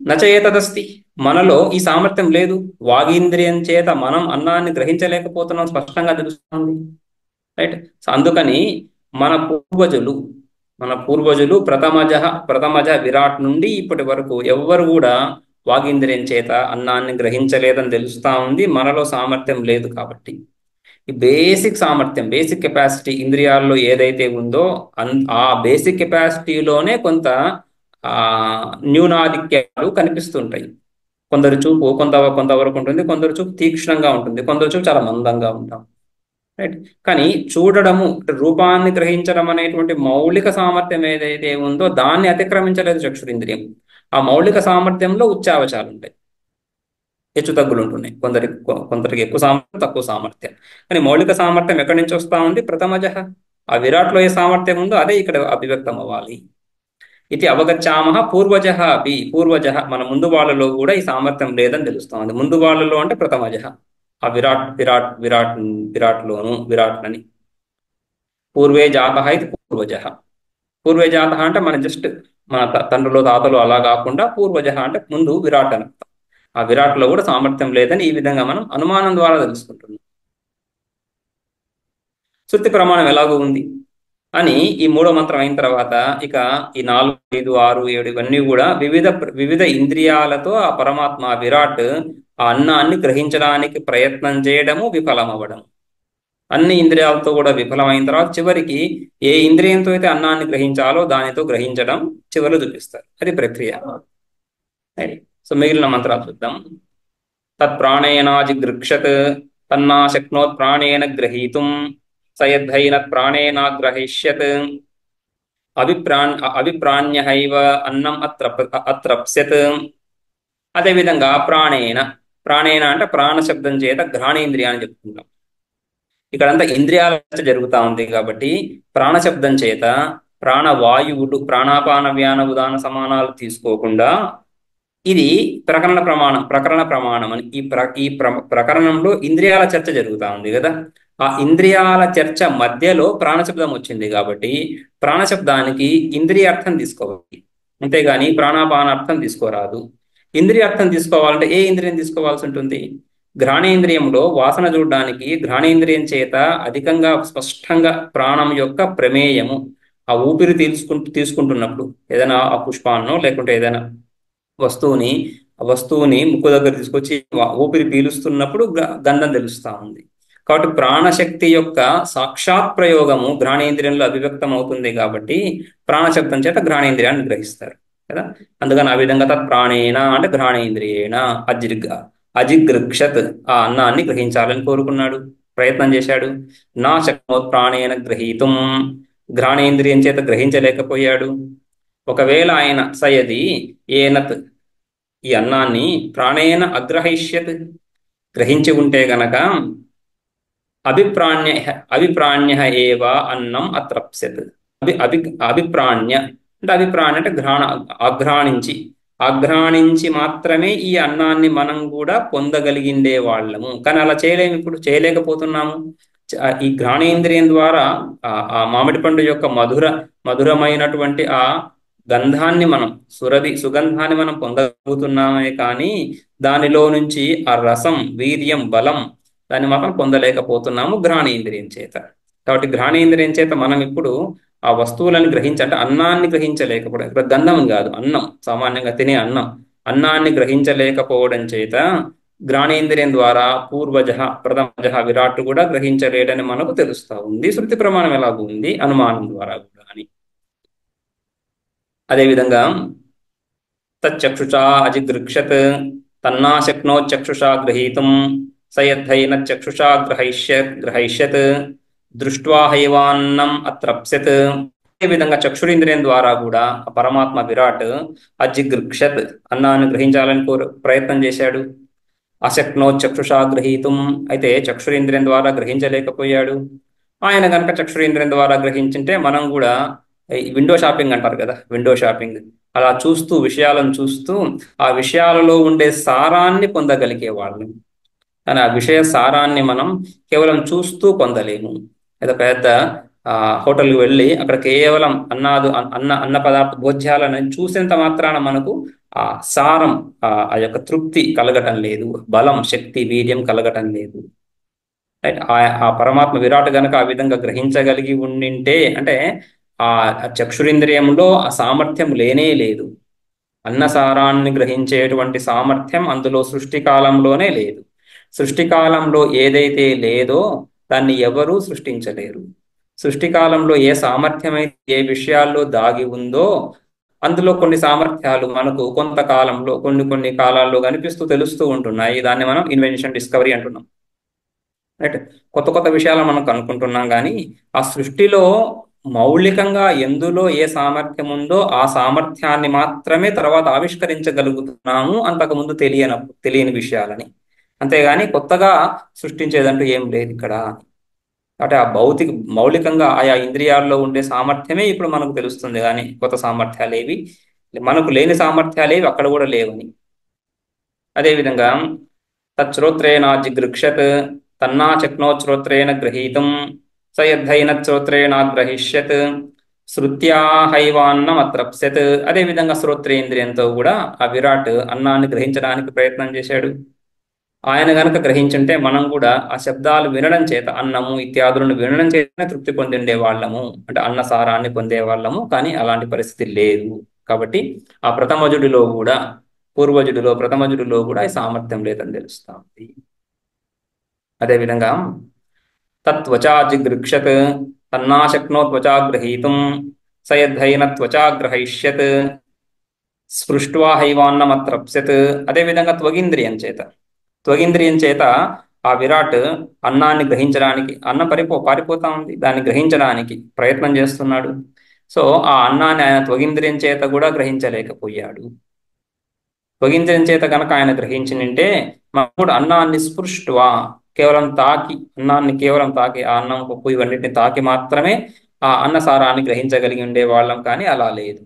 నచేతదస్తి. మనలో ఈ సామర్థ్యం లేదు. వాగీంద్రియం చేత మనం అన్నాన్ని గ్రహించలేకపోతున్నాం, స్పష్టంగా తెలుస్తుంది. రైట్. సో అందుకని మన పూర్వజులు మన పూర్వజులు ప్రథమజ విరాట్ నుండి ఇప్పటి వరకు ఎవ్వరు కూడా వాగీంద్రియం చేత అన్నాన్ని గ్రహించలేదని తెలుస్తా ఉంది. మనలో సామర్థ్యం లేదు కాబట్టి ఈ బేసిక్ సామర్థ్యం, బేసిక్ కెపాసిటీ ఇంద్రియాల్లో ఏదైతే ఉందో ఆ బేసిక్ కెపాసిటీలోనే కొంత ఆ న్యూనాధిక్యాలు కనిపిస్తుంటాయి. కొందరు చూపు కొంతవరకు ఉంటుంది, కొందరు చూపు తీక్షణంగా ఉంటుంది, కొందరు చూపు చాలా మందంగా ఉంటాం. రైట్. కానీ చూడడము, రూపాన్ని గ్రహించడం అనేటువంటి మౌలిక సామర్థ్యం ఏదైతే ఉందో దాన్ని అతిక్రమించలేదు చక్షురింద్రియం. ఆ మౌలిక సామర్థ్యంలో ఉచ్చావచాలు ఉంటాయి, హెచ్చు తగ్గులు ఉంటున్నాయి. కొందరికి ఎక్కువ సామర్థ్యం, తక్కువ సామర్థ్యం. కానీ మౌలిక సామర్థ్యం ఎక్కడి నుంచి వస్తా ఉంది? ప్రథమజ. ఆ విరాట్లో ఏ సామర్థ్యం ఉందో అదే ఇక్కడ అభివ్యక్తం అవ్వాలి. ఇది అవగచ్చామః పూర్వజ అపి. మన ముందు వాళ్ళలో కూడా ఈ సామర్థ్యం లేదని తెలుస్తా ఉంది. ముందు వాళ్ళలో అంటే ప్రథమజ, ఆ విరాట్లని. పూర్వే జాత ఇది పూర్వజ. పూర్వే జాత అంటే మన జస్ట్ మన తండ్రులు తాతలు అలా కాకుండా పూర్వజ అంటే ముందు విరాట్ అని అర్థం. ఆ విరాట్లో కూడా సామర్థ్యం లేదని ఈ విధంగా మనం అనుమానం ద్వారా తెలుసుకుంటున్నాం. శృతి ప్రమాణం ఎలాగో ఉంది అని ఈ మూడో మంత్రం అయిన తర్వాత ఇక ఈ 4, 5, 6, 7 ఇవన్నీ కూడా వివిధ ఇంద్రియాలతో ఆ పరమాత్మ విరాట్ ఆ అన్నాన్ని గ్రహించడానికి ప్రయత్నం చేయడము, విఫలమవ్వడం. అన్ని ఇంద్రియాలతో కూడా విఫలమైన తర్వాత చివరికి ఏ ఇంద్రియంతో అయితే అన్నాన్ని గ్రహించాలో దానితో గ్రహించడం చివరిలో చూపిస్తారు. అది ప్రక్రియ. సో మిగిలిన మంత్రాలు చూద్దాం. తత్ ప్రాణేనాజిగృక్షత్ తన్నా శక్నోత్ ప్రాణేన గ్రహీతుం సయద్ధైన ప్రాణేనాగ్రహిష్యత్ అభిప్రాణ్యహైవ అన్నం అత్రప్స్యత్. అదేవిధంగా ప్రాణేన అంటే ప్రాణ శబ్దం చేత ఘ్రాణేంద్రియాన్ని చెప్పుకుంటాం. ఇక్కడంతా ఇంద్రియాల జరుగుతూ ఉంది కాబట్టి ప్రాణశబ్దం చేత ప్రాణవాయువులు, ప్రాణాపాన వ్యాన ఉదాన సమానాలు తీసుకోకుండా ఇది ప్రకరణ ప్రమాణం అని ఈ ప్రకరణంలో ఇంద్రియాల చర్చ జరుగుతూ ఉంది కదా. ఆ ఇంద్రియాల చర్చ మధ్యలో ప్రాణశబ్దం వచ్చింది కాబట్టి ప్రాణశబ్దానికి ఇంద్రియ అర్థం తీసుకోవాలి, అంతేగాని ప్రాణాపాన అర్థం తీసుకోరాదు. ఇంద్రియ అర్థం తీసుకోవాలంటే ఏ ఇంద్రియం తీసుకోవాల్సి ఉంటుంది? ఘ్రాణేంద్రియంలో వాసన చూడడానికి ఘ్రాణేంద్రియం చేత అధికంగా స్పష్టంగా ప్రాణం యొక్క ప్రమేయము, ఆ ఊపిరి తీసుకుంటున్నప్పుడు ఏదైనా ఆ పుష్పాన్నో లేకుంటే ఏదైనా వస్తువుని ముక్కు దగ్గర తీసుకొచ్చి ఊపిరి పీలుస్తున్నప్పుడు గంధం తెలుస్తా ఉంది. కాబట్టి ప్రాణశక్తి యొక్క సాక్షాత్ ప్రయోగము ఘ్రాణేంద్రియంలో అభివ్యక్తం అవుతుంది కాబట్టి ప్రాణశబ్దం చేత ఘ్రాణేంద్రియాన్ని గ్రహిస్తారు కదా. అందుకని ఆ విధంగా తత్ ప్రాణేన అంటే ఘ్రాణేంద్రియేణ అజిగృక్షత్ ఆ అన్నాన్ని గ్రహించాలని కోరుకున్నాడు, ప్రయత్నం చేశాడు. నా శక్నోత్ ప్రాణేన గ్రహీతుం ఘ్రాణేంద్రియం చేత గ్రహించలేకపోయాడు. ఒకవేళ ఆయన సయది ఏనత్ ఈ అన్నాన్ని ప్రాణేన అగ్రహిష్యత్ గ్రహించి ఉంటే గనక అభిప్రాణ్య ఏవ అన్నం అత్రప్స్యత్. అభిప్రాణ్య అంటే ఆఘ్రాణించి మాత్రమే ఈ అన్నాన్ని మనం కూడా పొందగలిగిండే వాళ్ళము. కానీ అలా చేయలేము, ఇప్పుడు చేయలేకపోతున్నాము. ఈ ఘ్రాణేంద్రియం ద్వారా ఆ మామిడి పండు యొక్క మధురమైనటువంటి ఆ గంధాన్ని మనం సుగంధాన్ని మనం పొందగలుగుతున్నామే కానీ దానిలో నుంచి ఆ రసం, వీర్యం, బలం దాన్ని మాత్రం పొందలేకపోతున్నాము ఘ్రాణేంద్రియం చేత. కాబట్టి ఘ్రాణేంద్రియం చేత మనం ఇప్పుడు ఆ వస్తువులను అంటే అన్నాన్ని గ్రహించలేకపోవడం, ఇప్పుడు గంధం కాదు అన్నం, సామాన్యంగా తినే అన్నాన్ని గ్రహించలేకపోవడం చేత ఘ్రాణేంద్రియం ద్వారా ప్రథమజ విరాట్ కూడా గ్రహించలేడని మనకు తెలుస్తా ఉంది. శృతి ప్రమాణం ఎలాగూ ఉంది, అనుమానం ద్వారా కూడా అని. అదేవిధంగా తచ్చక్షుషా అజిగృక్షత్ తన్నా శక్నోచక్షుషా గ్రహీతుం సయద్ధైన చక్షుషా గ్రహైష్యత్ దృష్ట్వా హైవాన్నం అత్రప్స్యత్. అదే విధంగా చక్షురింద్రియం ద్వారా కూడా పరమాత్మ విరాట్ అజిగృక్షత్ అన్నాన్ని గ్రహించాలని ప్రయత్నం చేశాడు. అశక్నో చక్షుషా గ్రహీతుం అయితే చక్షురింద్రియం ద్వారా గ్రహించలేకపోయాడు. ఆయన కనుక చక్షురింద్రియం ద్వారా గ్రహించింటే మనం కూడా విండో షాపింగ్ అంటారు కదా, విండో షాపింగ్ అలా విషయాలను చూస్తూ ఆ విషయాలలో ఉండే సారాన్ని పొందగలిగే వాళ్ళం. కానీ ఆ విషయ సారాన్ని మనం కేవలం చూస్తూ పొందలేము. ఏదో పెద్ద హోటల్కి వెళ్ళి అక్కడ కేవలం అన్న పదార్థ భోజ్యాలను చూసేంత మాత్రాన మనకు ఆ సారం, ఆ యొక్క తృప్తి కలగటం లేదు, బలం, శక్తి, వీర్యం కలగటం లేదు. రైట్. ఆ పరమాత్మ విరాట్ గనక ఆ విధంగా గ్రహించగలిగి ఉండింటే, అంటే ఆ చక్షురింద్రియంలో ఆ సామర్థ్యం లేనే లేదు. అన్నసారాన్ని గ్రహించేటువంటి సామర్థ్యం అందులో సృష్టి కాలంలోనే లేదు. సృష్టి కాలంలో ఏదైతే లేదో దాన్ని ఎవరూ సృష్టించలేరు. సృష్టి కాలంలో ఏ సామర్థ్యం అయితే ఏ విషయాల్లో దాగి ఉందో అందులో కొన్ని సామర్థ్యాలు మనకు కొంతకాలంలో కొన్ని కొన్ని కాలాల్లో కనిపిస్తూ తెలుస్తూ ఉంటున్నాయి. దాన్ని మనం ఇన్వెన్షన్, డిస్కవరీ అంటున్నాం. రైట్. కొత్త కొత్త విషయాలు మనం కనుక్కుంటున్నాం, కానీ ఆ సృష్టిలో మౌలికంగా ఎందులో ఏ సామర్థ్యం ఉందో ఆ సామర్థ్యాన్ని మాత్రమే తర్వాత ఆవిష్కరించగలుగుతున్నాము, అంతకుముందు తెలియని విషయాలని. అంతేగాని కొత్తగా సృష్టించేదంటూ ఏం లేదు ఇక్కడ. అంటే ఆ మౌలికంగా ఆయా ఇంద్రియాల్లో ఉండే సామర్థ్యమే ఇప్పుడు మనకు తెలుస్తుంది, కానీ కొత్త సామర్థ్యాలు ఏవి మనకు లేని సామర్థ్యాలు ఏవి అక్కడ కూడా లేవని. అదేవిధంగా తచ్శ్రోత్రేణాజిగృక్షత్ తన్నా శక్నోత్ గ్రహీతుం స యద్ధైన శ్రోత్రేణాగ్రహిష్యత్ శృత్యా హైవాన్నమత్రప్స్యత్. అదేవిధంగా శ్రోత్రేంద్రియంతో కూడా ఆ విరాట్ అన్నాన్ని గ్రహించడానికి ప్రయత్నం చేశాడు. ఆయన గనక గ్రహించుంటే మనం కూడా ఆ శబ్దాలు వినడం చేత, అన్నము ఇత్యాదులను వినడం చేతనే తృప్తి పొందిండే వాళ్ళము, అంటే అన్న సారాన్ని పొందే వాళ్ళము. కానీ అలాంటి పరిస్థితి లేదు. కాబట్టి ఆ ప్రథమజుడిలో కూడా ఈ సామర్థ్యం లేదని తెలుస్తా ఉంది. అదేవిధంగా తత్వచా జిగృక్షత్ తన్నా శక్నోత్వచా గ్రహీతుం స యద్ధైన త్వచా గ్రహయిష్యత్ స్పృష్ట్వా హైవాన్నమత్రప్స్యత్. అదేవిధంగా త్వగింద్రియం చేత ఆ విరాట్ అన్నాన్ని గ్రహించడానికి, అన్నం పారిపోతా ఉంది, దాన్ని గ్రహించడానికి ప్రయత్నం చేస్తున్నాడు. సో ఆ అన్నాన్ని ఆయన త్వగింద్రియం చేత కూడా గ్రహించలేకపోయాడు. త్వగింద్రియం చేత కనుక ఆయన గ్రహించినంటే మనం కూడా అన్నాన్ని స్పృష్ట్వా అన్నాన్ని కేవలం తాకి, ఆ అన్నం, పప్పు ఇవన్నిటిని తాకి మాత్రమే ఆ అన్నసారాన్ని గ్రహించగలిగి ఉండే వాళ్ళం, కానీ అలా లేదు.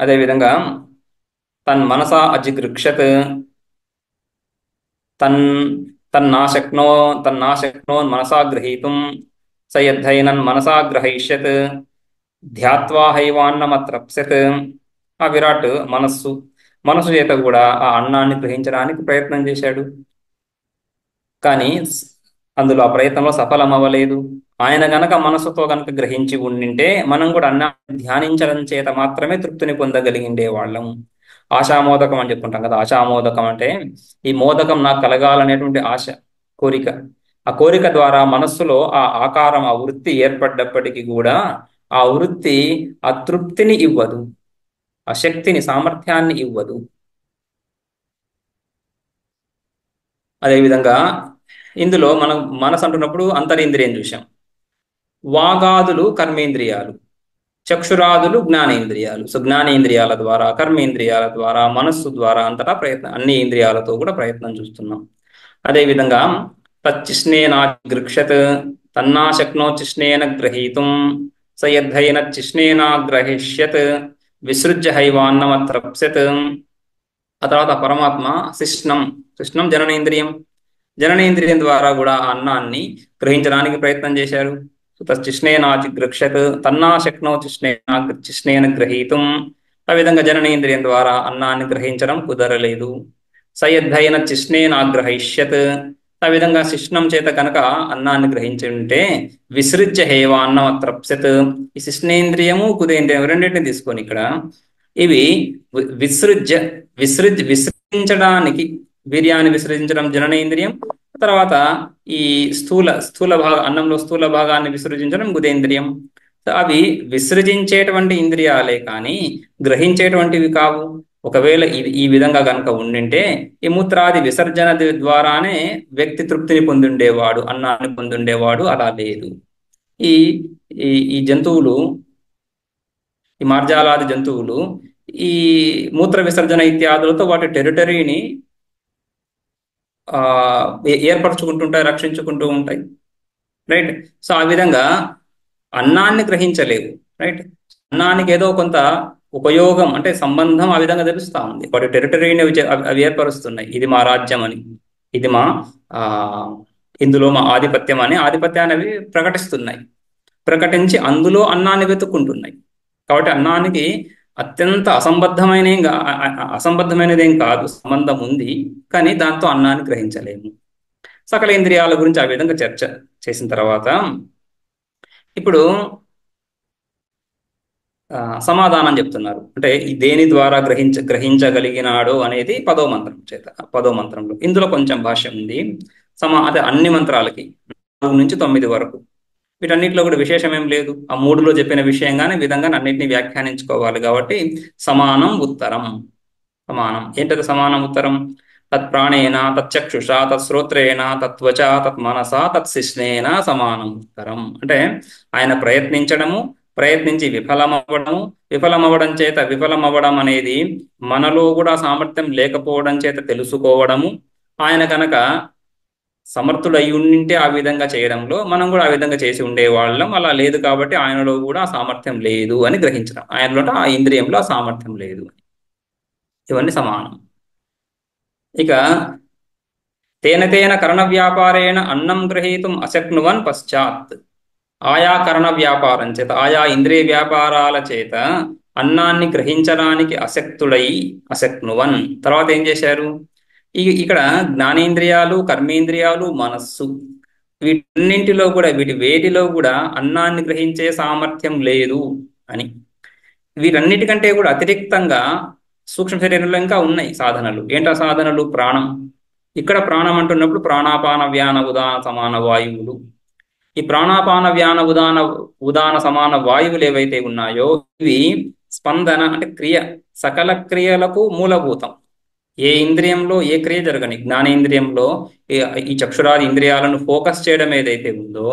అదేవిధంగా తన్మనసా అజిగృక్షత్ తన్నాశక్నో మనసా గ్రహీతుం స యద్ధైనన్ మనసా గ్రహయిష్యత్ ధ్యాత్వా హైవాన్నమత్రప్స్యత్. ఆ విరాట్ మనస్సు చేత కూడా ఆ అన్నాన్ని గ్రహించడానికి ప్రయత్నం చేశాడు, కానీ అందులో ఆ ప్రయత్నంలో సఫలం అవ్వలేదు. ఆయన గనక మనసుతో గనక గ్రహించి ఉండింటే మనం కూడా అన్నాన్ని ధ్యానించడం చేత మాత్రమే తృప్తిని పొందగలిగిండే వాళ్ళం. ఆశామోదకం అని చెప్పుకుంటాం కదా. ఆశామోదకం అంటే ఈ మోదకం నాకు కలగాలనేటువంటి ఆశ, కోరిక. ఆ కోరిక ద్వారా మనస్సులో ఆ ఆకారం, ఆ వృత్తి ఏర్పడ్డప్పటికీ కూడా ఆ వృత్తి ఆ తృప్తిని ఇవ్వదు, ఆ శక్తిని, సామర్థ్యాన్ని ఇవ్వదు. అదేవిధంగా ఇందులో మనం మనసు అంటున్నప్పుడు అంతరింద్రియం చూసాం, వాగాదులు కర్మేంద్రియాలు, చక్షురాదులు జ్ఞానేంద్రియాలు. సో జ్ఞానేంద్రియాల ద్వారా, కర్మేంద్రియాల ద్వారా, మనస్సు ద్వారా అంతటా ప్రయత్నం, అన్ని ఇంద్రియాలతో కూడా ప్రయత్నం చూస్తున్నాం. అదేవిధంగా తచ్చిష్ణేనా గృక్షత్ తన్నా శక్నోచిష్ణేన గ్రహీతుం స యద్ధైన చిష్ణేనా గ్రహిష్యత్ విసృజ్య హైవాన్నమత్రప్స్యత్. ఆ తర్వాత పరమాత్మ శిష్ణం జననేంద్రియం ద్వారా కూడా ఆ అన్నాన్ని గ్రహించడానికి ప్రయత్నం చేశారు. తచ్చిష్ణేనాచిగృక్షత్ తన్నా శక్నో చిష్ణేన గ్రహీతుం. ఆ విధంగా జననేంద్రియం ద్వారా అన్నాన్ని గ్రహించడం కుదరలేదు. సయద్ధైన చిష్ణేనాగ్రహిష్యత్. ఆ విధంగా శిష్ణం చేత కనుక అన్నాన్ని గ్రహించి ఉంటే విసృజ్య హేవాన్నమత్రప్స్యత్. ఈ శిష్ణేంద్రియము కుదేంద్రియం రెండింటిని తీసుకొని ఇక్కడ ఇవి విసృజించడానికి, వీర్యాన్ని విసర్జించడం జననేంద్రియం, తర్వాత ఈ స్థూల అన్నంలో స్థూల భాగాన్ని విసర్జించడం గుదేంద్రియం. అవి విసర్జించేటువంటి ఇంద్రియాలే కానీ గ్రహించేటువంటివి కావు. ఒకవేళ ఈ విధంగా కనుక ఉండింటే ఈ మూత్రాది విసర్జన ద్వారానే వ్యక్తి తృప్తిని పొందుండేవాడు, అన్నాన్ని పొందుండేవాడు. అలా లేదు. ఈ ఈ జంతువులు, ఈ మార్జాలాది జంతువులు ఈ మూత్ర విసర్జన ఇత్యాదులతో వాటి టెరిటరీని ఏర్పరచుకుంటుంటాయి, రక్షించుకుంటూ ఉంటాయి. రైట్. సో ఆ విధంగా అన్నాన్ని గ్రహించలేవు. రైట్. అన్నానికి ఏదో కొంత ఉపయోగం అంటే సంబంధం ఆ విధంగా తెలుస్తా ఉంది. వాటి టెరిటరీని అవి ఏర్పరుస్తున్నాయి. ఇది మా రాజ్యం అని, ఇది మా ఆ ఇందులో మా ఆధిపత్యం అని ఆధిపత్యాన్ని అవి ప్రకటిస్తున్నాయి. ప్రకటించి అందులో అన్నాన్ని వెతుక్కుంటున్నాయి. కాబట్టి అన్నానికి అత్యంత అసంబద్ధమైనదేం కాదు, సంబంధం ఉంది. కానీ దాంతో అన్నాన్ని గ్రహించలేము. సకల ఇంద్రియాల గురించి ఆ విధంగా చర్చ చేసిన తర్వాత ఇప్పుడు సమాధానం చెప్తున్నారు. అంటే ఈ దేని ద్వారా గ్రహించగలిగినాడో అనేది పదో మంత్రంలో. ఇందులో కొంచెం భాష్యం ఉంది. అదే అన్ని మంత్రాలకి 4 నుంచి 9 వరకు వీటన్నిటిలో కూడా విశేషం ఏం లేదు. ఆ 3లో చెప్పిన విషయంగానే విధంగా అన్నింటినీ వ్యాఖ్యానించుకోవాలి. కాబట్టి సమానం ఉత్తరం. సమానం ఏంటది? సమానం ఉత్తరం తత్ ప్రాణేన తచ్చక్షుషా తత్శ్రోత్రేణ తత్వచ తత్ మనసా తత్శిష్ణేన సమానం ఉత్తరం. అంటే ఆయన ప్రయత్నించి విఫలమవ్వడం చేత విఫలమవ్వడం అనేది మనలో కూడా సామర్థ్యం లేకపోవడం చేత తెలుసుకోవడము. ఆయన కనుక సమర్థుడు అయి ఉండింటే ఆ విధంగా చేయడంలో మనం కూడా ఆ విధంగా చేసి ఉండేవాళ్ళం. అలా లేదు కాబట్టి ఆయనలో కూడా ఆ సామర్థ్యం లేదు అని గ్రహించడం. ఆయనలో ఆ ఇంద్రియంలో ఆ సామర్థ్యం లేదు. ఇవన్నీ సమానం. ఇక తేన కరణ వ్యాపారేణ అన్నం గ్రహీతుం అశక్నువన్ పశ్చాత్. ఆయా కరణ వ్యాపారం చేత, ఆయా ఇంద్రియ వ్యాపారాల చేత అన్నాన్ని గ్రహించడానికి అశక్నువన్. తర్వాత ఏం చేశారు? ఇక్కడ జ్ఞానేంద్రియాలు, కర్మేంద్రియాలు, మనస్సు వీటన్నింటిలో కూడా వేటిలో కూడా అన్నాన్ని గ్రహించే సామర్థ్యం లేదు అని. వీటన్నిటికంటే కూడా అతిరిక్తంగా సూక్ష్మ శరీరంలో ఇంకా ఉన్నాయి సాధనలు. ఏంటా సాధనలు? ప్రాణం. ఇక్కడ ప్రాణం అంటున్నప్పుడు ప్రాణాపాన వ్యాన ఉదాన సమాన వాయువులు. ఈ ప్రాణాపాన వ్యాన ఉదాన సమాన వాయువులు ఏవైతే ఉన్నాయో ఇవి స్పందన అంటే క్రియ, సకల క్రియలకు మూలభూతం. ఏ ఇంద్రియంలో ఏ క్రియ జరగని, జ్ఞానేంద్రియంలో ఈ చక్షురాది ఇంద్రియాలను ఫోకస్ చేయడం ఏదైతే ఉందో,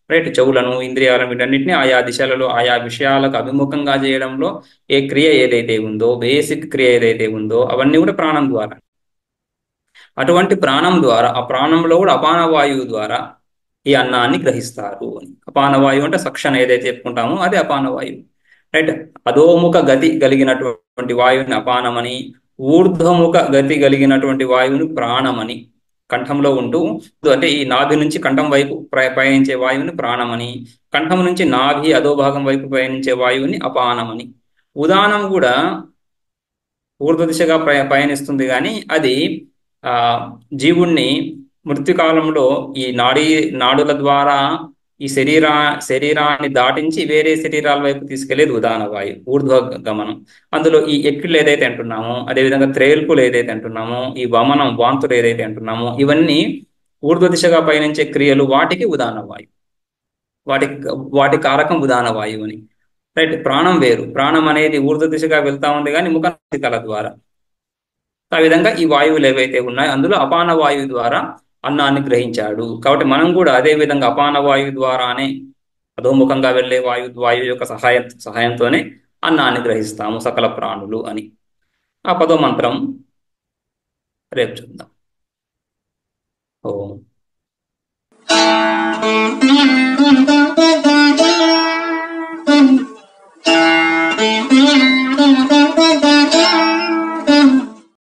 రైట్, చెవులను, ఇంద్రియాలను, వీటన్నిటిని ఆయా దిశలలో ఆయా విషయాలకు అభిముఖంగా చేయడంలో ఏ క్రియ ఏదైతే ఉందో, బేసిక్ క్రియ ఏదైతే ఉందో అవన్నీ కూడా ప్రాణం ద్వారా. అటువంటి ప్రాణం ద్వారా, ఆ ప్రాణంలో కూడా అపాన వాయువు ద్వారా ఈ అన్నాన్ని గ్రహిస్తారు అని. అపాన వాయువు అంటే సక్షణ ఏదైతే చెప్పుకుంటామో అదే అపాన వాయువు, రైట్. అధోముఖ గతి కలిగినటువంటి వాయువుని అపానమని, ఊర్ధ్వముఖ గతి కలిగినటువంటి వాయువుని ప్రాణమని, కంఠంలో ఉంటూ అంటే ఈ నాభి నుంచి కంఠం వైపు పయనించే వాయువుని ప్రాణమని, కంఠం నుంచి నాభి అధోభాగం వైపు పయనించే వాయువుని అపానమని. ఉదానం కూడా ఊర్ధ్వ దిశగా పయనిస్తుంది, కానీ అది జీవుణ్ణి మృత్యుకాలంలో ఈ నాడుల ద్వారా ఈ శరీరాన్ని దాటించి వేరే శరీరాల వైపు తీసుకెళ్లేది ఉదాన వాయువు, ఊర్ధ్వ గమనం. అందులో ఈ ఎక్కిళ్ళు ఏదైతే అంటున్నామో, అదేవిధంగా త్రేల్పులు ఏదైతే అంటున్నామో, ఈ వమనం, వాంతులు ఏదైతే అంటున్నామో, ఇవన్నీ ఊర్ధ్వ దిశగా పయనించే క్రియలు. వాటికి ఉదాన వాయువు, వాటి కారకం ఉదాన వాయువు అని, రైట్. ప్రాణం వేరు. ప్రాణం అనేది ఊర్ధ్వ దిశగా వెళ్తా ఉంది కానీ ముఖ నాసికల ద్వారా. ఆ విధంగా ఈ వాయువులు ఏవైతే ఉన్నాయో అందులో అపాన వాయువు ద్వారా అన్నాన్ని గ్రహించాడు. కాబట్టి మనం కూడా అదే విధంగా అపాన వాయువు ద్వారానే, అధోముఖంగా వెళ్లే వాయువు యొక్క సహాయంతోనే అన్నాన్ని గ్రహిస్తాము సకల ప్రాణులు అని. ఆ 10వ మంత్రం రేపు చూద్దాం. ఓం